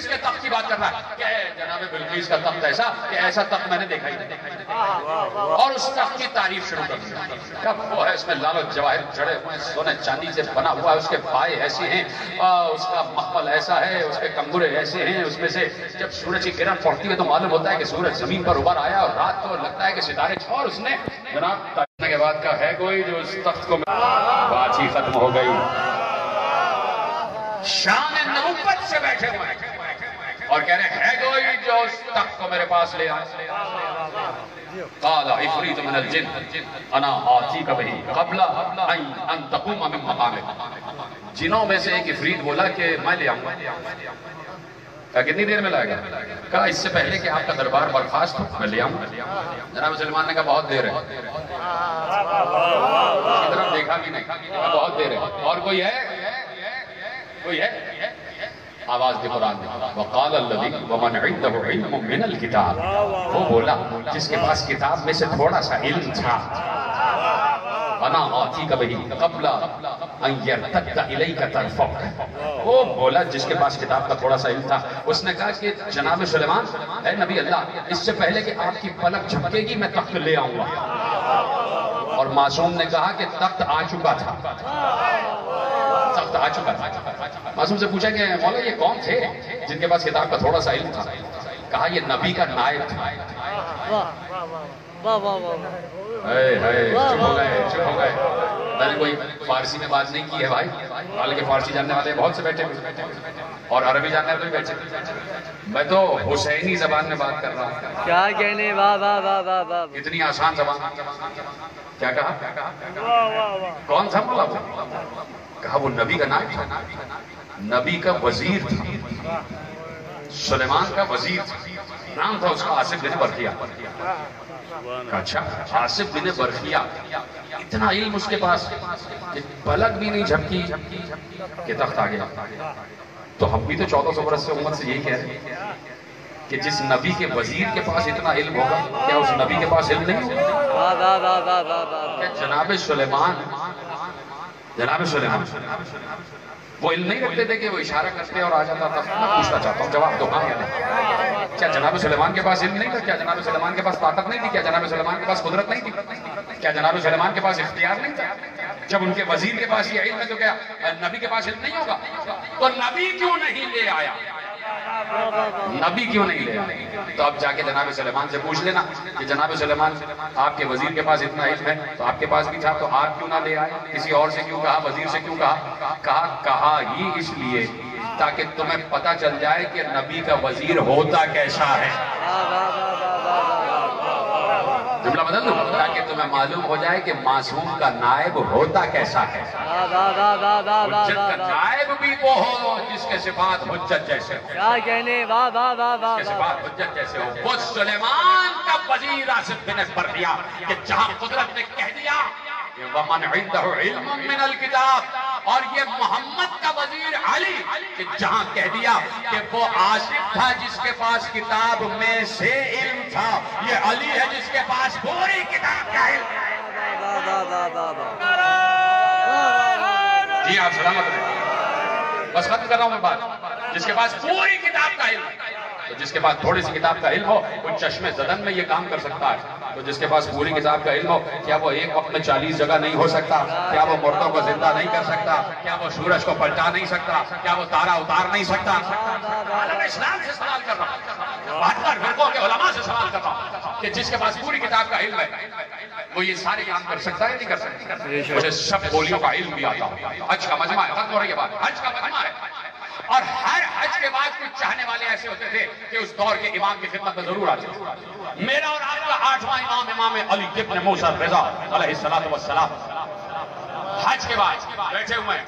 کے تخت کی بات کر رہا ہے کہ جناب بلقیس کا تخت ایسا کہ ایسا تخت میں نے دیکھا ہی نہیں، اور اس تخت کی تعریف شروع کر دی۔ کب وہ ہے اس میں لال و جواہر جڑے ہوئے، سونے چاندی سے بنا ہوا ہے، اس کے پائے ایسے ہیں، اس کا مقبل ایسا ہے، اس کے کمبرے ایسے ہیں، اس میں سے جب سورج کی کرن پڑتی ہے تو معلوم ہوتا ہے کہ سورج زمین پر ابھر آیا اور رات کو لگتا ہے کہ ستارے اور اس نے جناب تاکنے کے بعد کا ہے کوئی جو اس تخت کو بات ہی ختم ہو گئی۔ شان نبوت سے بیٹھے ہوئے اور کہہ رہے ہیں کوئی جو اس تخت کو میرے پاس لے آئے۔ قال عفریت من الجن انا آتیک بہی قبل ان تقوم من مقامک۔ جنوں میں سے ایک عفریت بولا کہ میں لے آؤں گا۔ کہا کتنی دیر میں لائے گا؟ کہا اس سے پہلے کہ آپ کا دربار برخاست ہو میں لے آؤں گا۔ جناب سلیمان نے کہا بہت دیر ہے، اس طرف دیکھا بھی نہیں، کہا بہت دیر ہے، اور کوئی ہے؟ کوئی ہے؟ آواز دی قرآن میں وَقَالَ الَّذِي وَمَنْ عِنْدَهُ عِلْمٌ مِّنَ الْكِتَابِ، وہ بولا جس کے پاس کتاب میں سے تھوڑا سا علم تھا، انا آتیک بہی قبل ان یرتد الیک طرفک، وہ بولا جس کے پاس کتاب کا تھوڑا سا علم تھا، اس نے کہا کہ جناب سلیمان اے نبی اللہ، اس سے پہلے کہ آپ کی پلک جھپکے گی میں تخت لے آؤں گا۔ اور معصوم نے کہا کہ تخت آ چکا تھا، تخت آ چکا تھا۔ معصوم سے پوچھا کہ مولا یہ کون تھے جن کے پاس کتاب کا تھوڑا سا علم تھا؟ کہا یہ نبی کا نائب تھا۔ چپ ہو گئے، میں نے کوئی فارسی میں بات نہیں کی ہے بھائی، حالانکہ فارسی جاننے والے بہت سے بیٹھے اور عربی جاننے والے بیٹھے، میں تو حسینی زبان میں بات کر رہا ہوں۔ کیا کہنے؟ واہ واہ واہ واہ واہ، اتنی آسان زبان۔ کیا کہا؟ کون تھا مولا وہ؟ کہا وہ نبی کا نائب تھا، نبی کا وزیر تھا، سلیمان کا وزیر تھا، نام تھا اس کا آصف بن برخیہ۔ اچھا آصف بن برخیہ، اتنا علم اس کے پاس کہ پلک بھی نہیں جھپکی کہ تخت آ گیا۔ تو ہم بھی تو 1400 برس سے امت سے یہی کہہ رہے ہیں کہ جس نبی کے وزیر کے پاس اتنا علم ہوگا کیا اس نبی کے پاس علم نہیں ہوگا؟ کہ جناب سلیمان وہ علم نہیں رکھتے تھے کہ وہ اشارہ کرتے اور آ جاتا تھا؟ میں پوچھنا چاہتا ہوں جواب دو ہاں یا نہیں؟ کیا جناب سلیمان کے پاس علم نہیں تھا؟ کیا جناب سلیمان کے پاس طاقت نہیں تھی؟ کیا جناب سلیمان کے پاس قدرت نہیں تھی؟ کیا جناب سلیمان کے پاس اختیار نہیں تھا؟ جب ان کے وزیر کے پاس یہ علم ہے تو کیا نبی کے پاس علم نہیں ہوگا؟ تو نبی کیوں نہیں لے آیا؟ نبی کیوں نہیں لے آیا؟ تو اب جا کے جناب سلیمان سے پوچھ لینا کہ جناب سلیمان آپ کے وزیر کے پاس اتنا علم ہے تو آپ کے پاس بھی تھا تو آپ کیوں نہ لے آئے؟ کسی اور سے کیوں کہا؟ وزیر سے کیوں کہا؟ کہا ہی اس لیے تاکہ تمہیں پتہ چل جائے کہ نبی کا وزیر ہوتا کیسا ہے۔ جملہ بدل دوں تاکہ تمہیں معلوم ہو جائے کہ معصوم کا نائب ہوتا کیسا ہے۔ حجت کا نائب بھی وہ ہو جس کے صفات حجت جیسے ہو، کیا کہنے؟ واہ واہ واہ واہ، جس کے صفات حجت جیسے ہو۔ وہ سلیمان کا وزیر آصف بن برخیہ کہ جہاں قدرت نے کہہ دیا وَمَنْ عِنْدَهُ عِلْمٌ مِّنَ الْكِتَابِ، اور یہ محمد کا وزیر علی کہ جہاں کہہ دیا کہ وہ آصف تھا جس کے پاس کتاب میں سے علم تھا، یہ علی ہے جس کے پاس پوری کتاب کا علم ہے۔ جی آپ سلامت رہے. بس ختم کر رہا ہوں میں بات. جس کے پاس پوری کتاب کا علم تو جس کے پاس تھوڑی سی کتاب کا علم ہو وہ چشمے زدن میں یہ کام کر سکتا ہے. تو جس کے پاس پوری کتاب کا علم ہو کیا وہ ایک وقت میں 40 جگہ نہیں ہو سکتا؟ کیا وہ مردوں کو زندہ نہیں کر سکتا؟ کیا وہ سورج کو پلٹا نہیں سکتا؟ کیا وہ تارا اتار نہیں سکتا؟ عالم اسلام سے سوال کر رہا ہوں, 72 فرقوں کے علماء سے سوال کر رہا ہوں کہ جس کے پاس پوری کتاب کا علم ہے وہ یہ سارے کام کر سکتا ہے نہیں کر سکتا؟ مجھے سب بولیوں کا علم بھی آتا. حج کا مجمع ہے, ختم ہو رہی ہے بات, حج کا مجمع ہے. اور ہر حج کے بعد کچھ چاہنے والے ایسے ہوتے تھے کہ اس دور کے امام کی خدمت میں ضرور آتے. میرا اور آپ کا 8واں امام امام علی ابن موسیٰ رضا علیہ السلام حج کے بعد بیٹھے ہوئے ہیں.